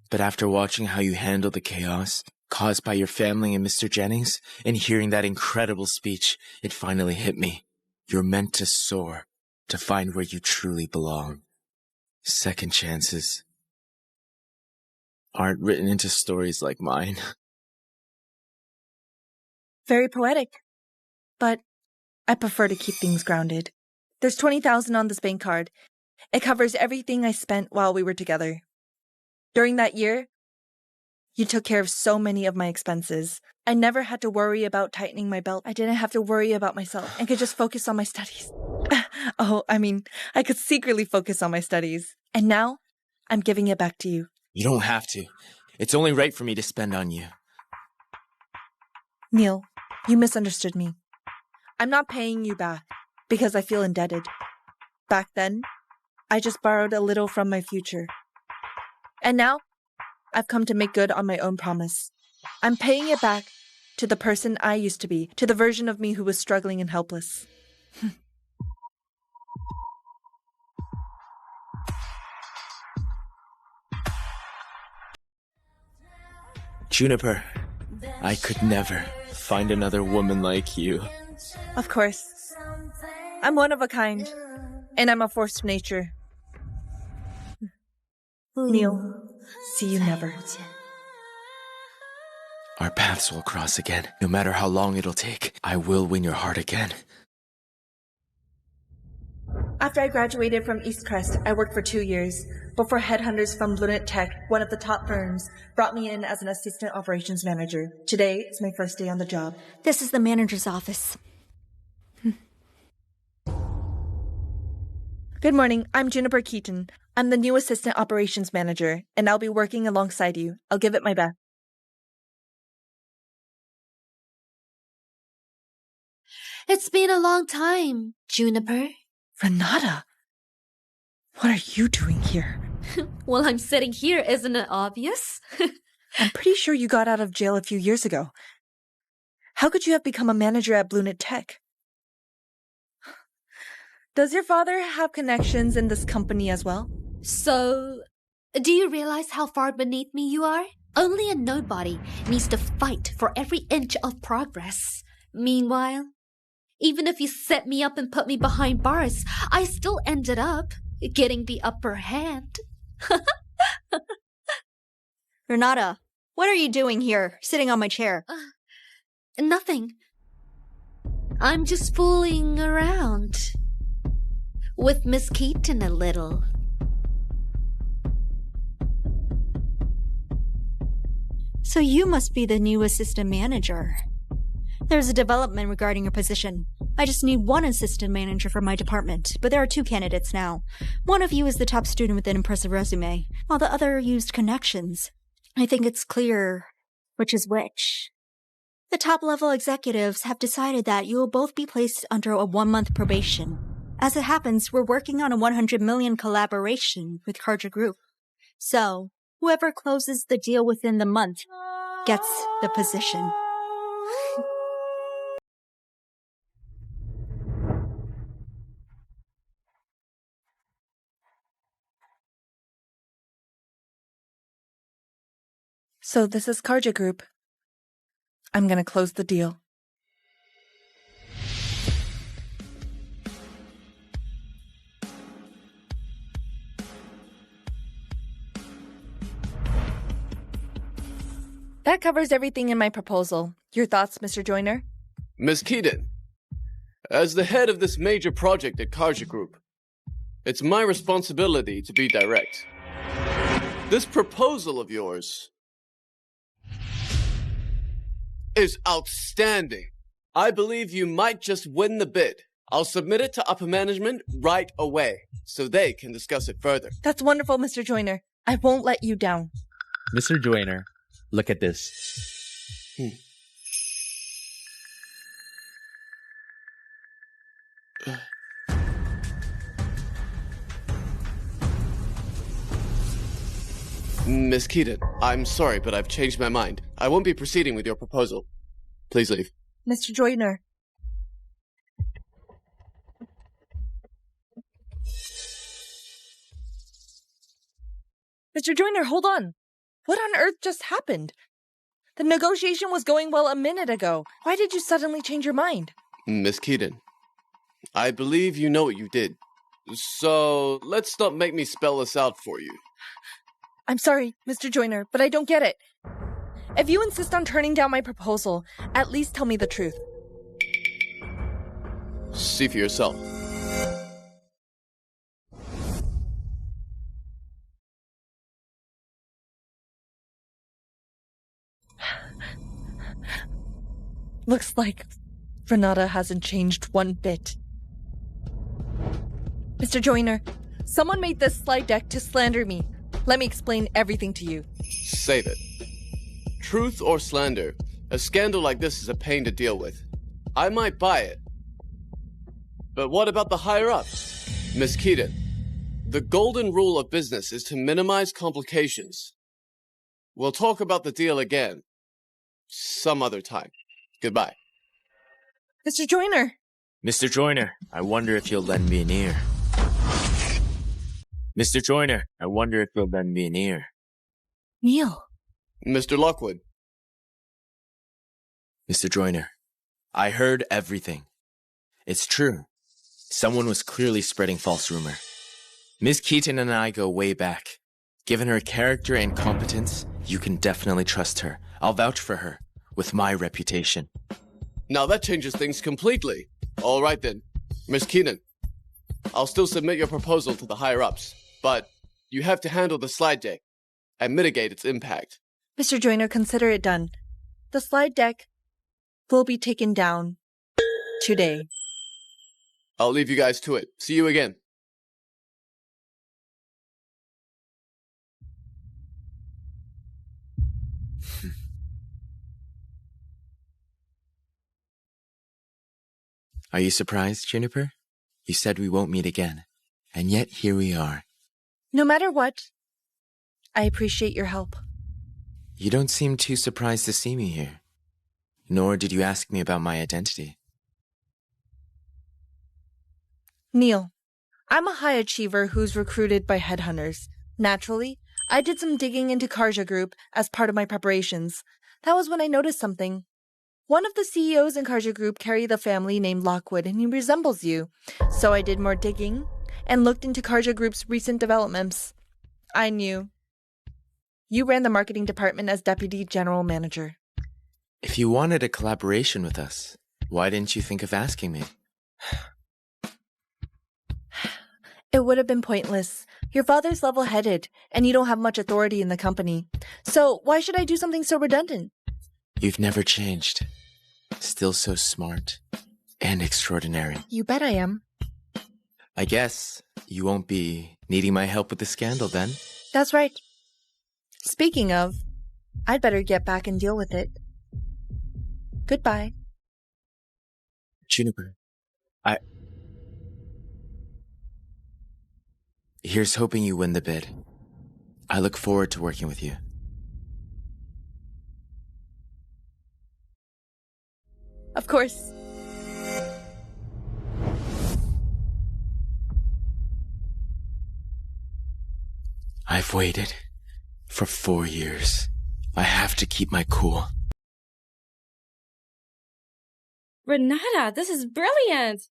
But after watching how you handled the chaos caused by your family and Mr. Jennings, and hearing that incredible speech, it finally hit me. You're meant to soar, to find where you truly belong. Second chances aren't written into stories like mine. Very poetic. But I prefer to keep things grounded. There's $20,000 on this bank card. It covers everything I spent while we were together. During that year, you took care of so many of my expenses. I never had to worry about tightening my belt. I didn't have to worry about myself and could just focus on my studies. I could secretly focus on my studies. And now, I'm giving it back to you. You don't have to. It's only right for me to spend on you. Neil, you misunderstood me. I'm not paying you back because I feel indebted. Back then, I just borrowed a little from my future. And now, I've come to make good on my own promise. I'm paying it back to the person I used to be, to the version of me who was struggling and helpless. Juniper, I could never find another woman like you. Of course. I'm one of a kind, and I'm a force of nature. Neil, see you never. Our paths will cross again. No matter how long it'll take, I will win your heart again. After I graduated from East Crest, I worked for 2 years before headhunters from Lunet Tech, one of the top firms, brought me in as an assistant operations manager. Today is my first day on the job. This is the manager's office. Good morning. I'm Juniper Keaton. I'm the new assistant operations manager, and I'll be working alongside you. I'll give it my best. It's been a long time, Juniper. Renata, what are you doing here? Well, I'm sitting here, isn't it obvious? I'm pretty sure you got out of jail a few years ago. How could you have become a manager at Lunet Tech? Does your father have connections in this company as well? So, do you realize how far beneath me you are? Only a nobody needs to fight for every inch of progress. Meanwhile, even if you set me up and put me behind bars, I still ended up getting the upper hand. Renata, what are you doing here, sitting on my chair? Nothing. I'm just fooling around. With Miss Keaton a little. So you must be the new assistant manager. There's a development regarding your position. I just need one assistant manager for my department, but there are 2 candidates now. One of you is the top student with an impressive resume, while the other used connections. I think it's clear which is which. The top-level executives have decided that you will both be placed under a 1-month probation. As it happens, we're working on a 100 million collaboration with Carja Group. So, whoever closes the deal within the month gets the position. So this is Carja Group. I'm gonna close the deal. That covers everything in my proposal. Your thoughts, Mr. Joyner? Miss Keaton, as the head of this major project at Karja Group, it's my responsibility to be direct. This proposal of yours is outstanding. I believe you might just win the bid. I'll submit it to upper management right away, so they can discuss it further. That's wonderful, Mr. Joyner. I won't let you down. Mr. Joyner, look at this. Miss Keaton, I'm sorry, but I've changed my mind. I won't be proceeding with your proposal. Please leave. Mr. Joyner. Mr. Joyner, hold on. What on earth just happened? The negotiation was going well a minute ago. Why did you suddenly change your mind? Miss Keaton, I believe you know what you did. So, let's not make me spell this out for you. I'm sorry, Mr. Joyner, but I don't get it. If you insist on turning down my proposal, at least tell me the truth. See for yourself. Looks like Renata hasn't changed one bit. Mr. Joyner, someone made this slide deck to slander me. Let me explain everything to you. Save it. Truth or slander, a scandal like this is a pain to deal with. I might buy it. But what about the higher-ups? Miss Keaton, the golden rule of business is to minimize complications. We'll talk about the deal again some other time. Goodbye. Mr. Joyner! Mr. Joyner, I wonder if you'll lend me an ear. Mr. Joyner, I wonder if you'll lend me an ear. Neil. Mr. Lockwood. Mr. Joyner, I heard everything. It's true. Someone was clearly spreading false rumor. Miss Keaton and I go way back. Given her character and competence, you can definitely trust her. I'll vouch for her, with my reputation. Now that changes things completely. All right then, Miss Keaton. I'll still submit your proposal to the higher-ups, but you have to handle the slide deck and mitigate its impact. Mr. Joyner, consider it done. The slide deck will be taken down today. I'll leave you guys to it. See you again. Are you surprised, Juniper? You said we won't meet again, and yet here we are. No matter what, I appreciate your help. You don't seem too surprised to see me here. Nor did you ask me about my identity. Neil, I'm a high achiever who's recruited by headhunters. Naturally, I did some digging into Karja Group as part of my preparations. That was when I noticed something. One of the CEOs in Karja Group carry the family named Lockwood, and he resembles you. So I did more digging and looked into Karja Group's recent developments. I knew. You ran the marketing department as deputy general manager. If you wanted a collaboration with us, why didn't you think of asking me? It would have been pointless. Your father's level-headed, and you don't have much authority in the company. So why should I do something so redundant? You've never changed. Still so smart and extraordinary. You bet I am. I guess you won't be needing my help with the scandal then. That's right. Speaking of, I'd better get back and deal with it. Goodbye. Juniper, Here's hoping you win the bid. I look forward to working with you. Of course. I've waited for 4 years. I have to keep my cool. Renata, this is brilliant!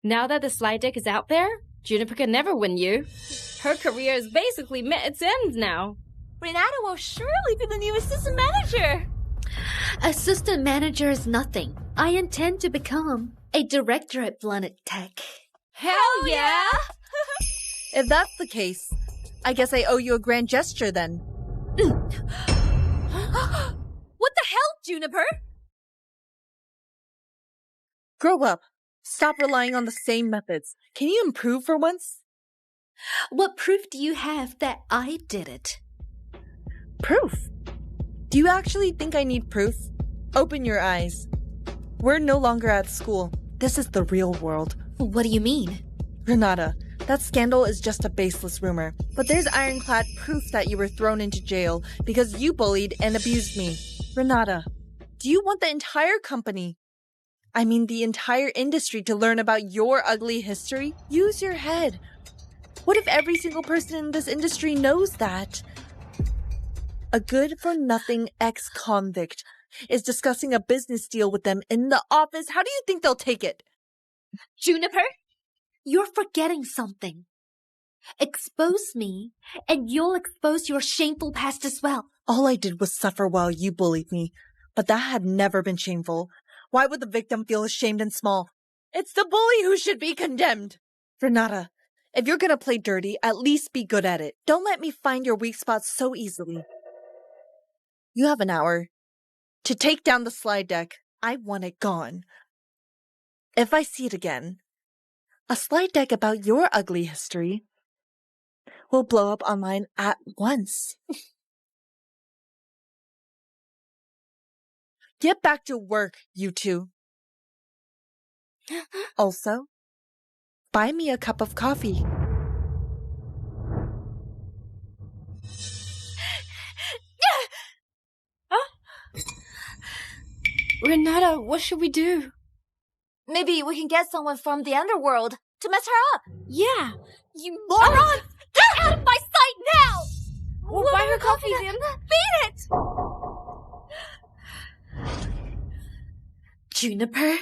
Now that the slide deck is out there, Juniper can never win you. Her career is basically met its end now. Renata will surely be the new assistant manager. Assistant manager is nothing. I intend to become a director at Planet Tech. Hell yeah! If that's the case, I guess I owe you a grand gesture then. What the hell, Juniper? Grow up. Stop relying on the same methods. Can you improve for once? What proof do you have that I did it? Proof? Do you actually think I need proof? Open your eyes. We're no longer at school. This is the real world. What do you mean? Renata, that scandal is just a baseless rumor. But there's ironclad proof that you were thrown into jail because you bullied and abused me. Renata, do you want the entire company, I mean the entire industry, to learn about your ugly history? Use your head. What if every single person in this industry knows that? A good-for-nothing ex-convict is discussing a business deal with them in the office. How do you think they'll take it? Juniper, you're forgetting something. Expose me, and you'll expose your shameful past as well. All I did was suffer while you bullied me, but that had never been shameful. Why would the victim feel ashamed and small? It's the bully who should be condemned. Renata, if you're gonna play dirty, at least be good at it. Don't let me find your weak spots so easily. You have an hour to take down the slide deck. I want it gone. If I see it again, a slide deck about your ugly history will blow up online at once. Get back to work, you two. Also, buy me a cup of coffee. Renata, what should we do? Maybe we can get someone from the underworld to mess her up. Yeah. You morons! Get out of my sight now! We'll buy her coffee then. Beat it! Juniper,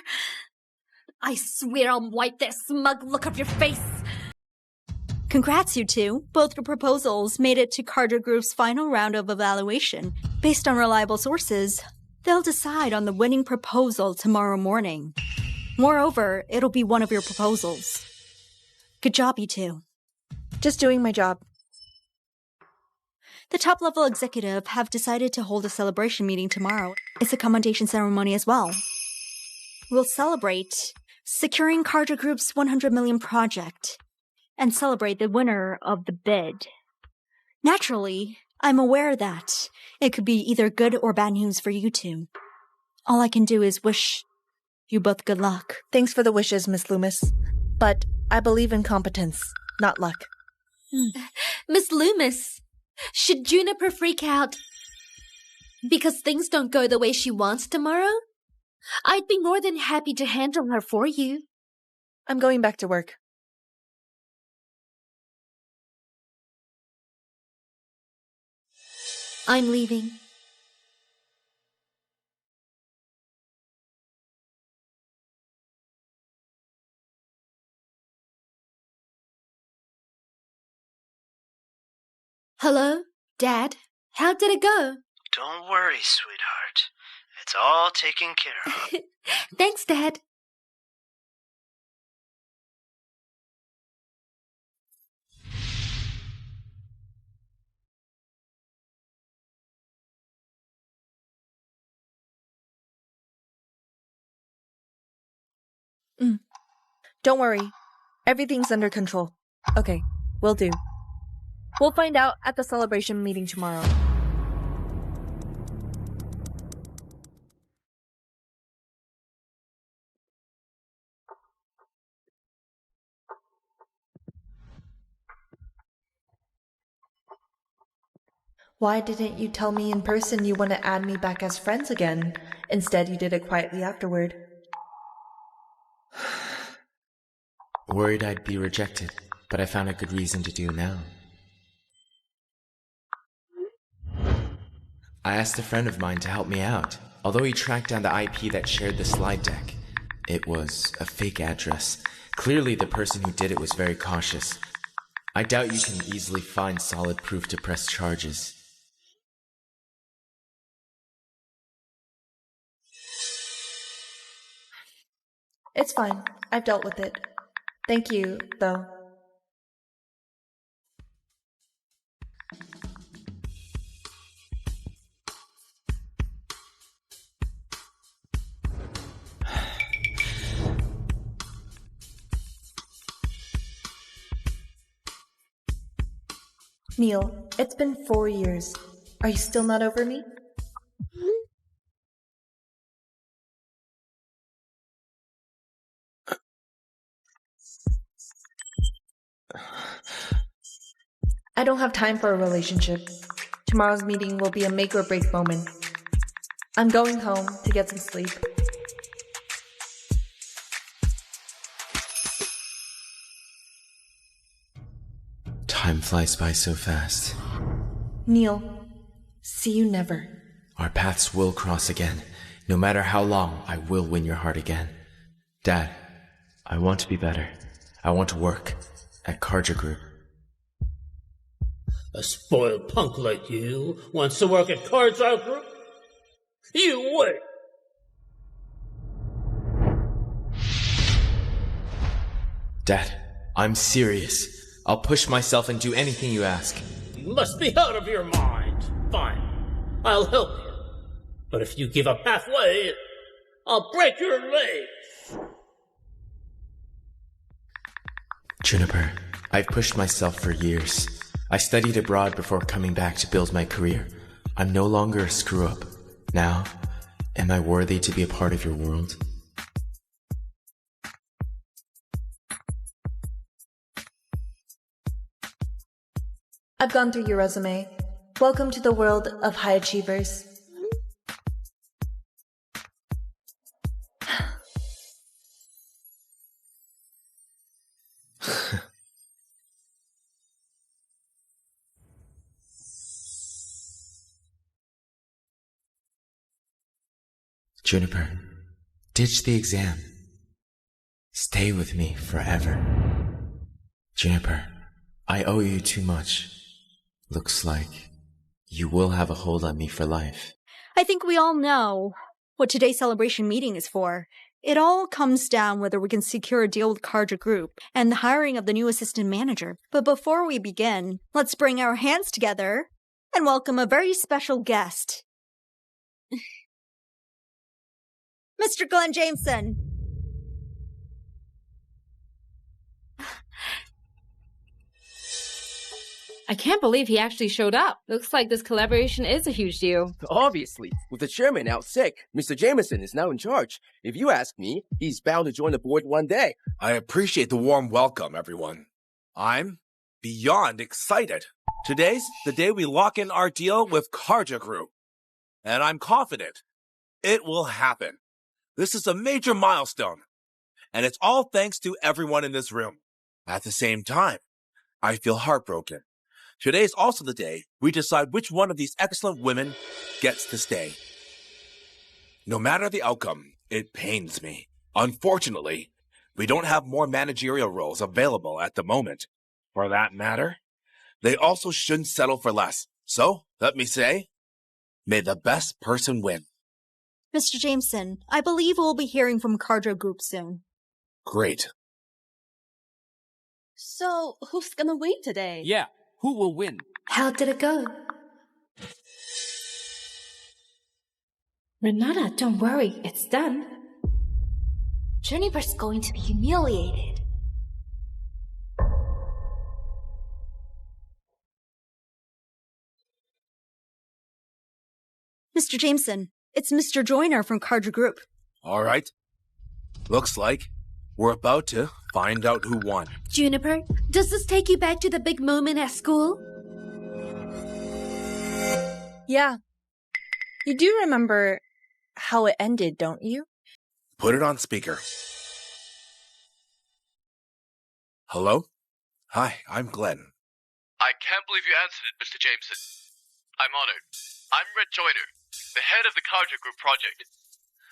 I swear I'll wipe that smug look off your face. Congrats, you two. Both your proposals made it to Carter Group's final round of evaluation. Based on reliable sources, they'll decide on the winning proposal tomorrow morning. Moreover, it'll be one of your proposals. Good job, you two. Just doing my job. The top-level executive have decided to hold a celebration meeting tomorrow. It's a commendation ceremony as well. We'll celebrate securing Carter Group's 100 million project and celebrate the winner of the bid. Naturally, I'm aware that it could be either good or bad news for you two. All I can do is wish you both good luck. Thanks for the wishes, Miss Loomis. But I believe in competence, not luck. Miss Loomis, should Juniper freak out because things don't go the way she wants tomorrow? I'd be more than happy to handle her for you. I'm going back to work. I'm leaving. Hello, Dad? How did it go? Don't worry, sweetheart. It's all taken care of. Thanks, Dad. Don't worry. Everything's under control. Okay, will do. We'll find out at the celebration meeting tomorrow. Why didn't you tell me in person you want to add me back as friends again? Instead, you did it quietly afterward. Worried I'd be rejected, but I found a good reason to do now. I asked a friend of mine to help me out. Although he tracked down the IP that shared the slide deck, It was a fake address. Clearly the person who did it was very cautious. I doubt you can easily find solid proof to press charges. It's fine. I've dealt with it. Thank you, though. Neil, it's been 4 years. Are you still not over me? I don't have time for a relationship. Tomorrow's meeting will be a make or break moment. I'm going home to get some sleep. Time flies by so fast. Neil, see you never. Our paths will cross again. No matter how long, I will win your heart again. Dad, I want to be better. I want to work at Karja Group. A spoiled punk like you wants to work at Karja Group? You wait! Dad, I'm serious. I'll push myself and do anything you ask. You must be out of your mind. Fine. I'll help you. But if you give up halfway, I'll break your legs. Juniper, I've pushed myself for years. I studied abroad before coming back to build my career. I'm no longer a screw-up. Now, am I worthy to be a part of your world? I've gone through your resume. Welcome to the world of high achievers. Juniper, ditch the exam. Stay with me forever. Juniper, I owe you too much. Looks like you will have a hold on me for life. I think we all know what today's celebration meeting is for. It all comes down whether we can secure a deal with Karja Group and the hiring of the new assistant manager. But before we begin, let's bring our hands together and welcome a very special guest. Mr. Glenn Jameson. I can't believe he actually showed up. Looks like this collaboration is a huge deal. Obviously, with the chairman out sick, Mr. Jameson is now in charge. If you ask me, he's bound to join the board one day. I appreciate the warm welcome, everyone. I'm beyond excited. Today's the day we lock in our deal with Karja Group. And I'm confident it will happen. This is a major milestone. And it's all thanks to everyone in this room. At the same time, I feel heartbroken. Today's also the day we decide which one of these excellent women gets to stay. No matter the outcome, it pains me. Unfortunately, we don't have more managerial roles available at the moment. For that matter, they also shouldn't settle for less. So, let me say, may the best person win. Mr. Jameson, I believe we'll be hearing from Karja Group soon. Great. So, who's gonna win today? Yeah, who will win? How did it go? Renata, don't worry, it's done. Juniper's going to be humiliated. Mr. Jameson, it's Mr. Joyner from Karja Group. All right. Looks like we're about to find out who won. Juniper, does this take you back to the big moment at school? Yeah. You do remember how it ended, don't you? Put it on speaker. Hello? Hi, I'm Glenn. I can't believe you answered it, Mr. Jameson. I'm honored. I'm Red Joyner, the head of the Karja Group project.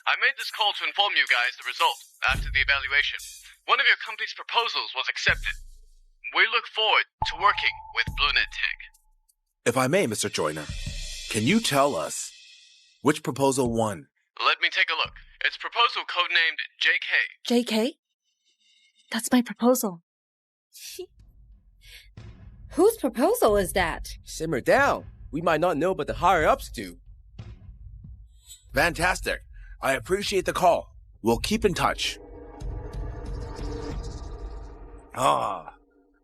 I made this call to inform you guys the result after the evaluation. One of your company's proposals was accepted. We look forward to working with BlueNet Tech. If I may, Mr. Joyner, can you tell us which proposal won? Let me take a look. It's proposal codenamed JK. JK? That's my proposal. Whose proposal is that? Simmer down. We might not know, but the higher-ups do. Fantastic. I appreciate the call. We'll keep in touch.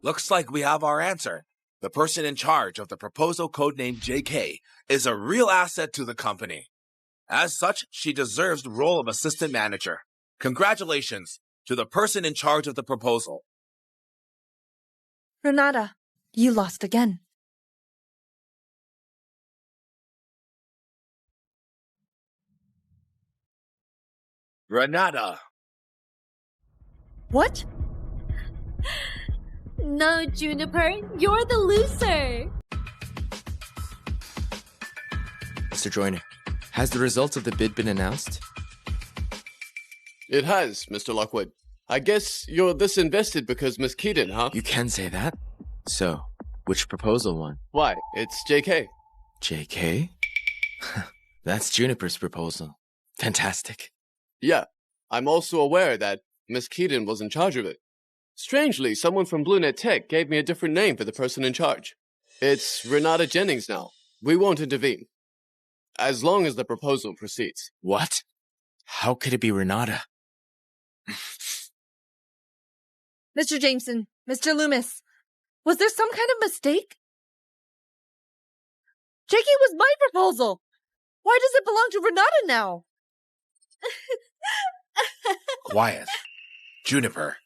Looks like we have our answer. The person in charge of the proposal codenamed JK is a real asset to the company. As such, she deserves the role of assistant manager. Congratulations to the person in charge of the proposal. Renata, you lost again. Renata. What? No, Juniper, you're the loser. Mr. Joyner, has the results of the bid been announced? It has, Mr. Lockwood. I guess you're this invested because Miss Keaton, huh? You can say that. So, which proposal won? Why, it's JK. JK? That's Juniper's proposal. Fantastic. Yeah, I'm also aware that Miss Keaton was in charge of it. Strangely, someone from BlueNet Tech gave me a different name for the person in charge. It's Renata Jennings now. We won't intervene. As long as the proposal proceeds. What? How could it be Renata? Mr. Jameson, Mr. Loomis, was there some kind of mistake? JK was my proposal. Why does it belong to Renata now? Quiet. Juniper,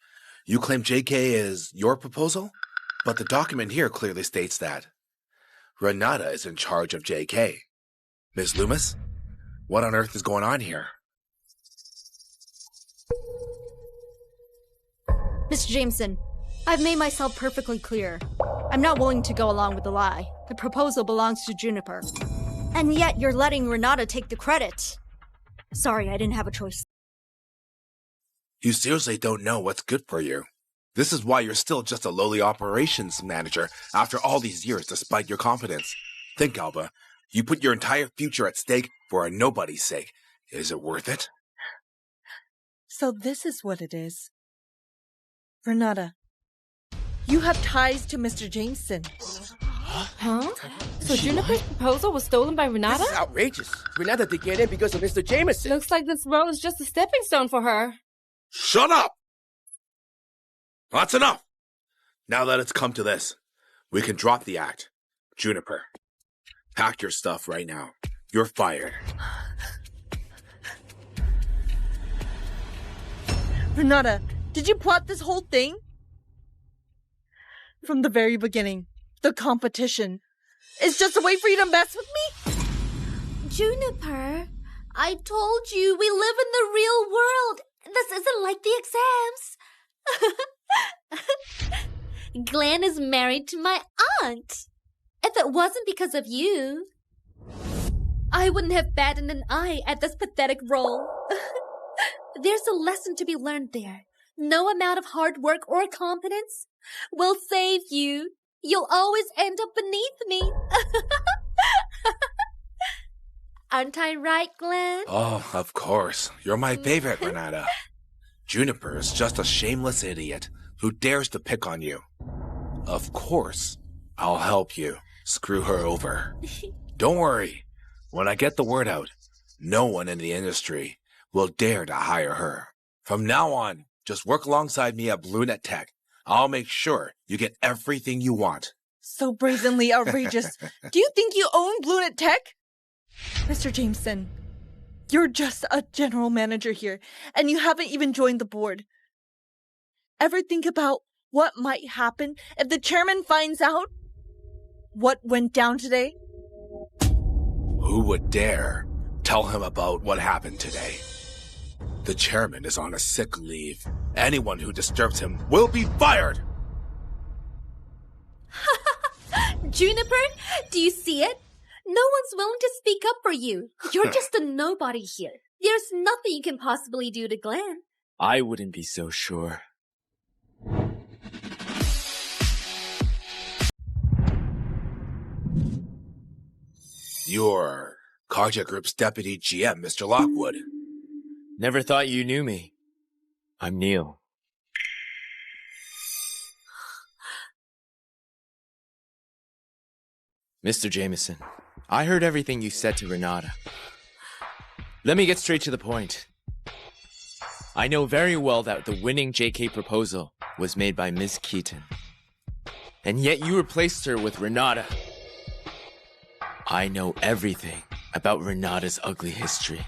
you claim JK is your proposal? But the document here clearly states that Renata is in charge of JK. Ms. Loomis, what on earth is going on here? Mr. Jameson, I've made myself perfectly clear. I'm not willing to go along with the lie. The proposal belongs to Juniper. And yet you're letting Renata take the credit. Sorry, I didn't have a choice. You seriously don't know what's good for you. This is why you're still just a lowly operations manager after all these years despite your competence. Think, Alba. You put your entire future at stake for a nobody's sake. Is it worth it? So this is what it is. Renata, you have ties to Mr. Jameson. Huh? So Juniper's proposal was stolen by Renata? This is outrageous. Renata did get in because of Mr. Jameson. Looks like this role is just a stepping stone for her. Shut up! That's enough! Now that it's come to this, we can drop the act. Juniper, pack your stuff right now. You're fired. Renata, did you plot this whole thing? From the very beginning, the competition is just a way for you to mess with me? Juniper, I told you we live in the real world. This isn't like the exams. Glenn is married to my aunt. If it wasn't because of you, I wouldn't have batted an eye at this pathetic role. There's a lesson to be learned there. No amount of hard work or competence will save you. You'll always end up beneath me. Aren't I right, Glenn? Oh, of course. You're my favorite, Renata. Juniper is just a shameless idiot who dares to pick on you. Of course, I'll help you screw her over. Don't worry. When I get the word out, no one in the industry will dare to hire her. From now on, just work alongside me at BlueNet Tech. I'll make sure you get everything you want. So brazenly outrageous. Do you think you own BlueNet Tech? Mr. Jameson, you're just a general manager here, and you haven't even joined the board. Ever think about what might happen if the chairman finds out what went down today? Who would dare tell him about what happened today? The chairman is on a sick leave. Anyone who disturbs him will be fired! Juniper, do you see it? No one's willing to speak up for you. You're just a nobody here. There's nothing you can possibly do to Glenn. I wouldn't be so sure. You're Karja Group's deputy GM, Mr. Lockwood. Never thought you knew me. I'm Neil. Mr. Jameson, I heard everything you said to Renata. Let me get straight to the point. I know very well that the winning JK proposal was made by Ms. Keaton. And yet you replaced her with Renata. I know everything about Renata's ugly history.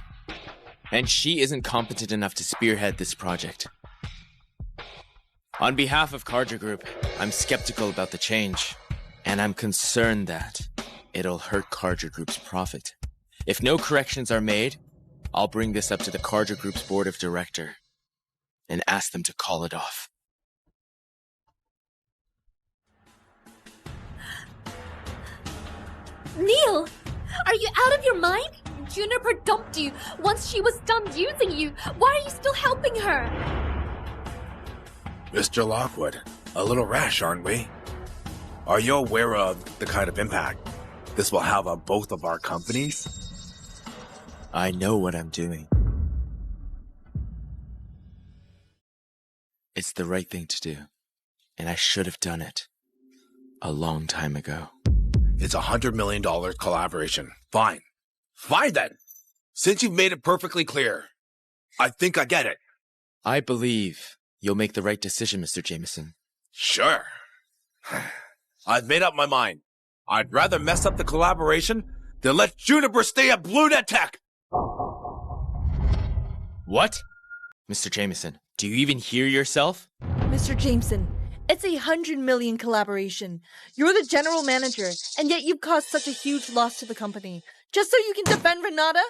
And she isn't competent enough to spearhead this project. On behalf of Karja Group, I'm skeptical about the change. And I'm concerned that it'll hurt Karja Group's profit. If no corrections are made, I'll bring this up to the Karja Group's board of directors and ask them to call it off. Neil, are you out of your mind? Juniper dumped you once she was done using you. Why are you still helping her? Mr. Lockwood, a little rash, aren't we? Are you aware of the kind of impact this will have on both of our companies? I know what I'm doing. It's the right thing to do, and I should have done it a long time ago. It's $100 million collaboration. Fine. Fine then. Since you've made it perfectly clear, I think I get it. I believe you'll make the right decision, Mr. Jameson. Sure. I've made up my mind. I'd rather mess up the collaboration than let Juniper stay at BlueNet Tech! What? Mr. Jameson, do you even hear yourself? Mr. Jameson, it's a $100 million collaboration. You're the general manager, and yet you've caused such a huge loss to the company. Just so you can defend Renata?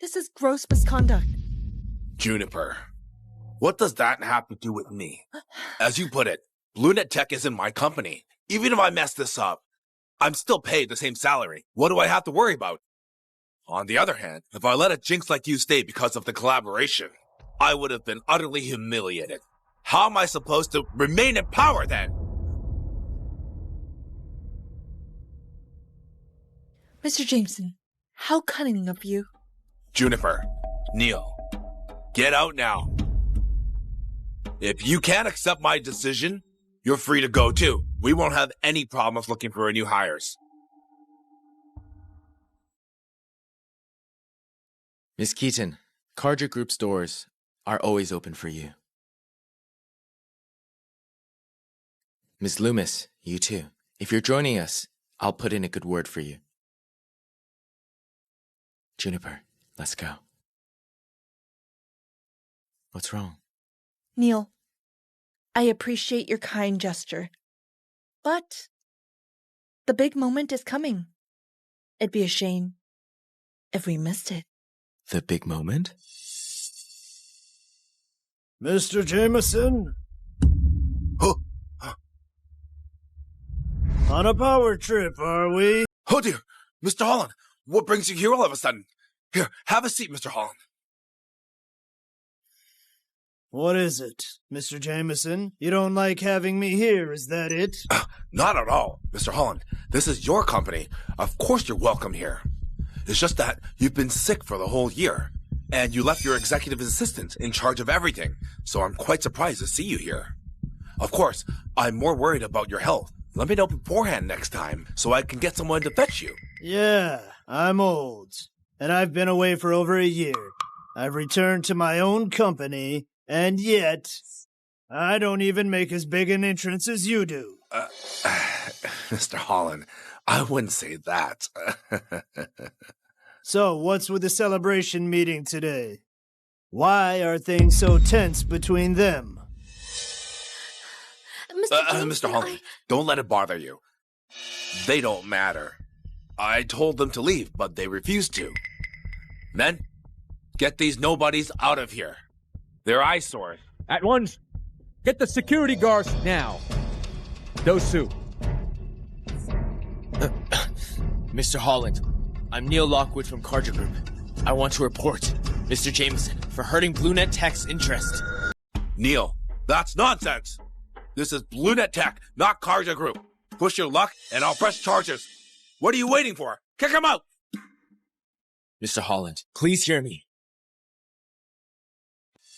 This is gross misconduct. Juniper, what does that have to do with me? As you put it, BlueNet Tech isn't my company. Even if I mess this up, I'm still paid the same salary. What do I have to worry about? On the other hand, if I let a jinx like you stay because of the collaboration, I would have been utterly humiliated. How am I supposed to remain in power then? Mr. Jameson, how cunning of you. Juniper, Neil, get out now. If you can't accept my decision, you're free to go too. We won't have any problems looking for new hires. Miss Keaton, Karja Group's doors are always open for you. Ms. Loomis, you too. If you're joining us, I'll put in a good word for you. Juniper, let's go. What's wrong? Neil, I appreciate your kind gesture, but the big moment is coming. It'd be a shame if we missed it. The big moment? Mr. Jameson? On a power trip, are we? Oh dear, Mr. Holland, what brings you here all of a sudden? Here, have a seat, Mr. Holland. What is it, Mr. Jameson? You don't like having me here, is that it? Not at all, Mr. Holland. This is your company. Of course you're welcome here. It's just that you've been sick for the whole year, and you left your executive assistant in charge of everything, so I'm quite surprised to see you here. Of course, I'm more worried about your health. Let me know beforehand next time, so I can get someone to fetch you. Yeah, I'm old, and I've been away for over a year. I've returned to my own company, and yet, I don't even make as big an entrance as you do. Mr. Holland, I wouldn't say that. So, what's with the celebration meeting today? Why are things so tense between them? Mr. Holland, don't let it bother you. They don't matter. I told them to leave, but they refused to. Men, get these nobodies out of here. They're eyesores. At once, get the security guards now. Dosu. Mr. Holland, I'm Neil Lockwood from Karja Group. I want to report. Mr. Jameson, for hurting BlueNet Tech's interest. Neil, that's nonsense. This is BlueNet Tech, not Karja Group. Push your luck, and I'll press charges. What are you waiting for? Kick him out! Mr. Holland, please hear me.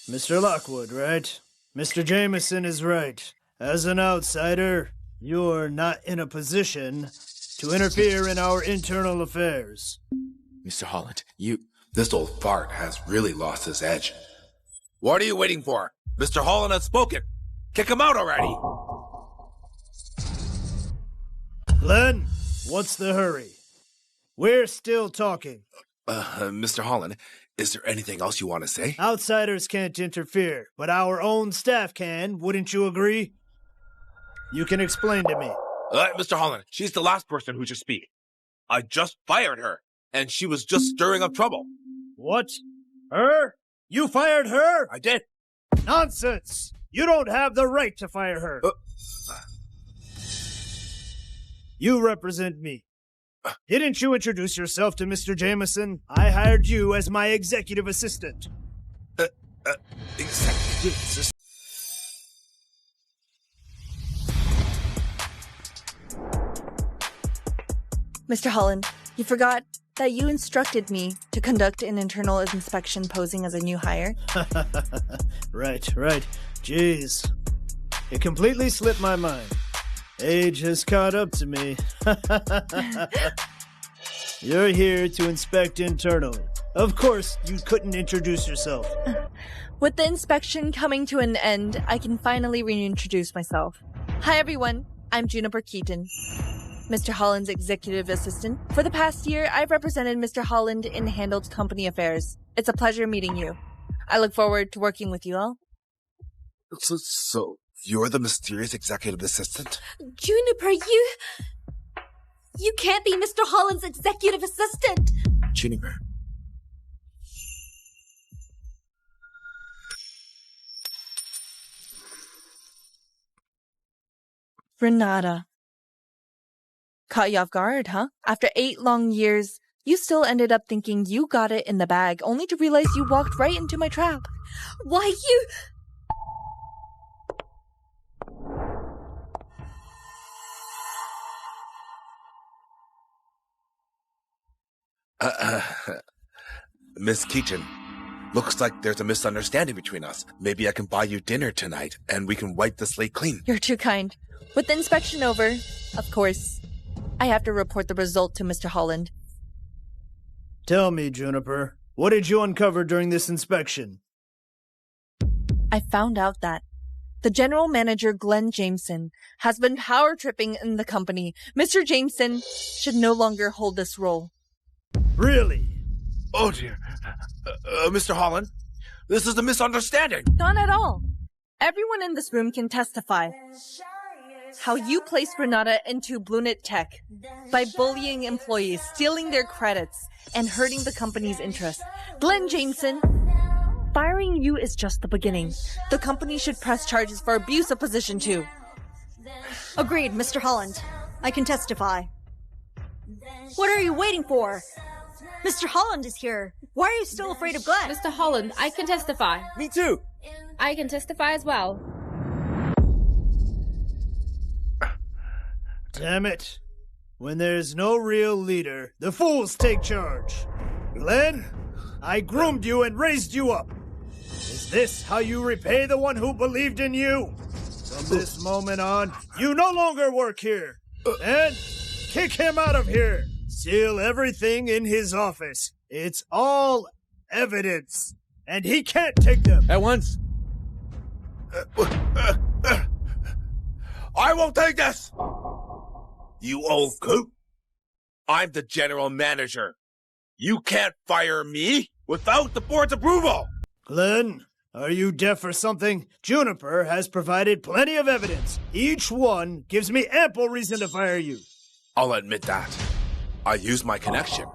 Mr. Lockwood, right? Mr. Jameson is right. As an outsider, you're not in a position to interfere in our internal affairs. Mr. Holland, This old fart has really lost his edge. What are you waiting for? Mr. Holland has spoken. Kick him out already. Glenn, what's the hurry? We're still talking. Mr. Holland, is there anything else you want to say? Outsiders can't interfere, but our own staff can, wouldn't you agree? You can explain to me. Mr. Holland, she's the last person who should speak. I just fired her, and she was just stirring up trouble. What? Her? You fired her? I did. Nonsense! You don't have the right to fire her. You represent me. Didn't you introduce yourself to Mr. Jameson? I hired you as my executive assistant. Executive assistant? Mr. Holland, you forgot that you instructed me to conduct an internal inspection posing as a new hire. Right. Jeez. It completely slipped my mind. Age has caught up to me. You're here to inspect internally. Of course, you couldn't introduce yourself. With the inspection coming to an end, I can finally reintroduce myself. Hi everyone, I'm Juniper Keaton, Mr. Holland's executive assistant. For the past year, I've represented Mr. Holland and handled company affairs. It's a pleasure meeting you. I look forward to working with you all. So you're the mysterious executive assistant? Juniper, you can't be Mr. Holland's executive assistant. Juniper. Renata. Caught you off guard, huh? After 8 long years, you still ended up thinking you got it in the bag, only to realize you walked right into my trap. Why, you... Miss Keaton, looks like there's a misunderstanding between us. Maybe I can buy you dinner tonight, and we can wipe the slate clean. You're too kind. With the inspection over, of course, I have to report the result to Mr. Holland. Tell me, Juniper, what did you uncover during this inspection? I found out that the general manager, Glenn Jameson, has been power tripping in the company. Mr. Jameson should no longer hold this role. Really? Oh dear. Mr. Holland, this is a misunderstanding. Not at all. Everyone in this room can testify how you placed Renata into BlueNet Tech by bullying employees, stealing their credits, and hurting the company's interest. Glenn Jameson, firing you is just the beginning. The company should press charges for abuse of position too. Agreed, Mr. Holland. I can testify. What are you waiting for? Mr. Holland is here. Why are you still afraid of Glenn? Mr. Holland, I can testify. Me too. I can testify as well. Damn it. When there's no real leader, the fools take charge. Glenn, I groomed you and raised you up. Is this how you repay the one who believed in you? From this moment on, you no longer work here. And kick him out of here. Seal everything in his office. It's all evidence. And he can't take them. At once. I won't take this! You old coot. I'm the general manager. You can't fire me without the board's approval! Glenn, are you deaf or something? Juniper has provided plenty of evidence. Each one gives me ample reason to fire you. I'll admit that. I used my connection.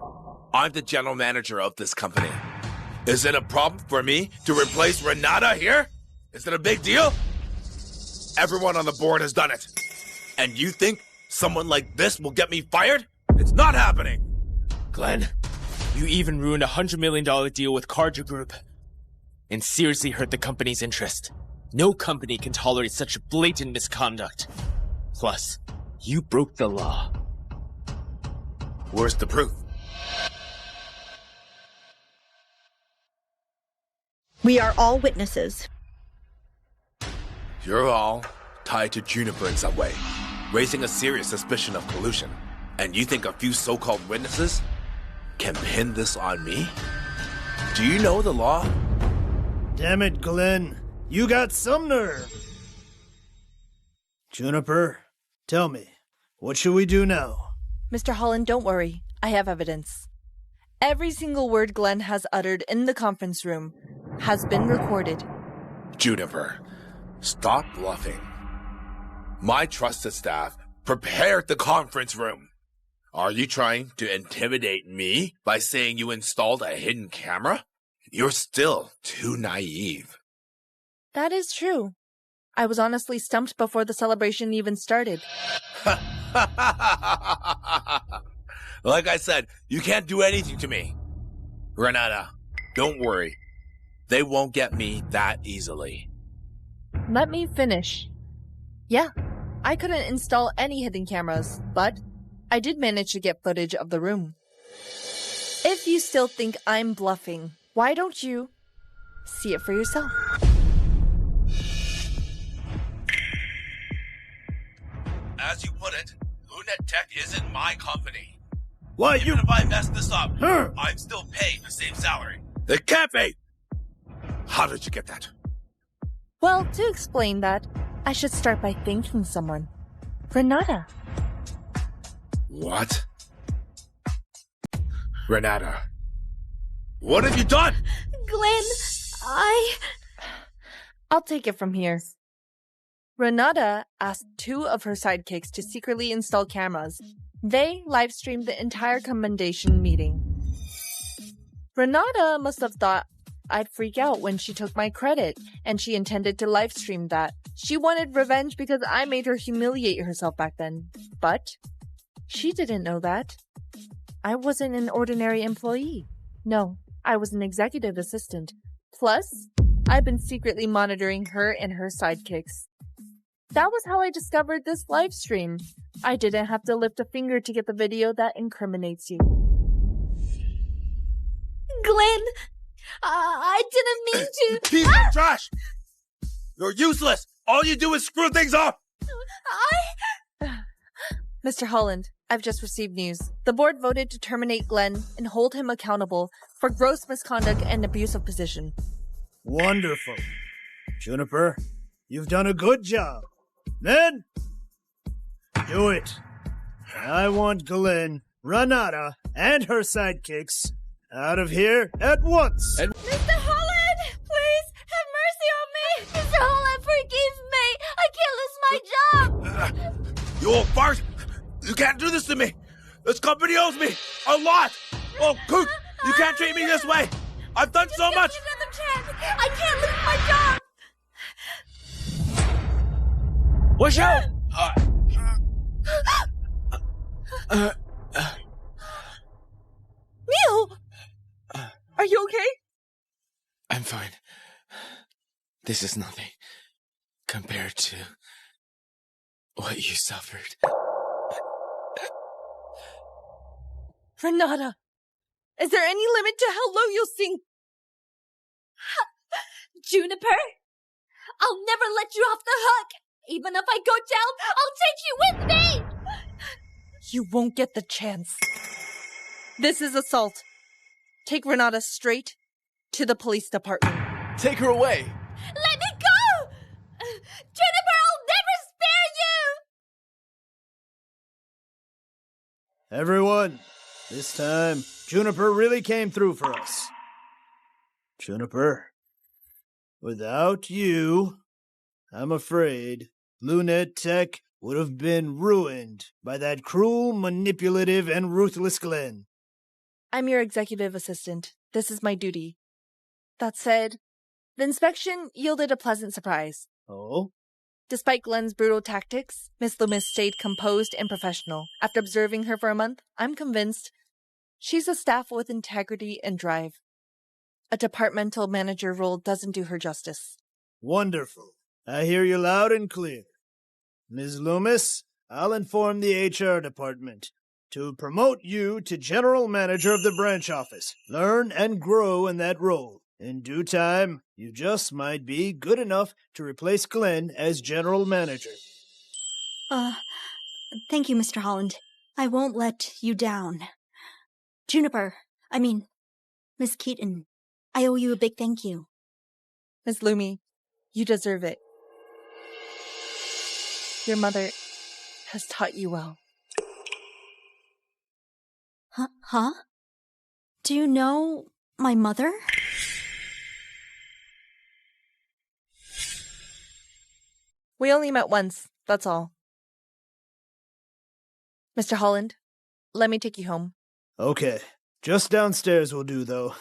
I'm the general manager of this company. Is it a problem for me to replace Renata here? Is it a big deal? Everyone on the board has done it. And you think someone like this will get me fired? It's not happening. Glenn, You even ruined a $100 million deal with Carter Group. And seriously hurt the company's interest. No company can tolerate such blatant misconduct. Plus, you broke the law. Where's the proof? We are all witnesses. You're all tied to Juniper in some way, raising a serious suspicion of collusion. And you think a few so-called witnesses can pin this on me? Do you know the law? Damn it, Glenn. You got some nerve. Juniper, tell me, what should we do now? Mr. Holland, don't worry. I have evidence. Every single word Glenn has uttered in the conference room has been recorded. Juniper, stop bluffing. My trusted staff prepared the conference room. Are you trying to intimidate me by saying you installed a hidden camera? You're still too naive. That is true. I was honestly stumped before the celebration even started. Like I said, you can't do anything to me. Renata, don't worry. They won't get me that easily. Let me finish. Yeah, I couldn't install any hidden cameras, but I did manage to get footage of the room. If you still think I'm bluffing, why don't you see it for yourself? As you put it, Lunet Tech isn't my company. What? Even if I mess this up, I'm still paid the same salary. It can't be! How did you get that? Well, to explain that, I should start by thanking someone. Renata. What? Renata. What have you done? Glenn, I'll take it from here. Renata asked 2 of her sidekicks to secretly install cameras. They live-streamed the entire commendation meeting. Renata must have thought I'd freak out when she took my credit, and she intended to live-stream that. She wanted revenge because I made her humiliate herself back then. But she didn't know that. I wasn't an ordinary employee. No, I was an executive assistant. Plus, I've been secretly monitoring her and her sidekicks. That was how I discovered this live stream. I didn't have to lift a finger to get the video that incriminates you. Glenn, I didn't mean to. Piece of trash! You're useless! All you do is screw things up! Mr. Holland, I've just received news. The board voted to terminate Glenn and hold him accountable for gross misconduct and abuse of position. Wonderful. Juniper, you've done a good job. Men, do it. I want Glenn, Renata, and her sidekicks out of here at once. Mr. Holland, please have mercy on me. Mr. Holland, forgive me. I can't lose my job. You old fart! You can't do this to me! This company owes me a lot! Oh, Coot! You can't treat me this way! I've done so much! Give me another chance. I can't lose my job. Watch out! Neil! Are you okay? I'm fine. This is nothing compared to what you suffered. Renata, is there any limit to how low you'll sink? Juniper, I'll never let you off the hook. Even if I go down, I'll take you with me. You won't get the chance. This is assault. Take Renata straight to the police department. Take her away. Let me go! Juniper, I'll never spare you! Everyone, this time, Juniper really came through for us. Juniper, without you, I'm afraid Lunet Tech would have been ruined by that cruel, manipulative, and ruthless Glenn. I'm your executive assistant. This is my duty. That said, the inspection yielded a pleasant surprise. Oh? Despite Glenn's brutal tactics, Miss Loomis stayed composed and professional. After observing her for a month, I'm convinced She's a staff with integrity and drive. A departmental manager role doesn't do her justice. Wonderful. I hear you loud and clear. Ms. Loomis, I'll inform the HR department to promote you to general manager of the branch office. Learn and grow in that role. In due time, you just might be good enough to replace Glenn as general manager. Thank you, Mr. Holland. I won't let you down. Miss Keaton, I owe you a big thank you. Miss Loomy, you deserve it. Your mother has taught you well. Huh? Do you know my mother? We only met once, that's all. Mr. Holland, let me take you home. Okay. Just downstairs will do, though.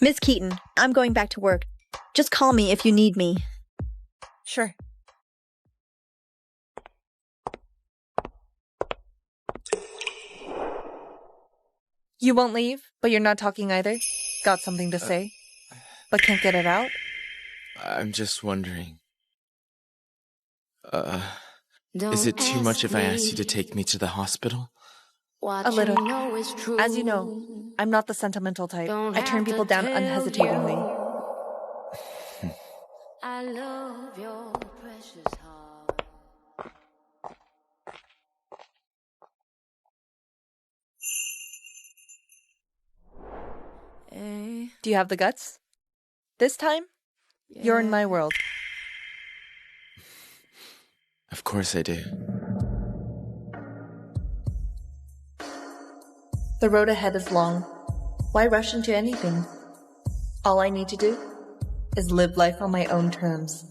Miss Keaton, I'm going back to work. Just call me if you need me. Sure. You won't leave, but you're not talking either? Got something to say, but can't get it out? I'm just wondering. Is it too much if I ask you to take me to the hospital? A little. As you know, I'm not the sentimental type. I turn people down unhesitatingly. I love your precious heart. Do you have the guts? This time, you're in my world. Of course I do. The road ahead is long. Why rush into anything? All I need to do is live life on my own terms.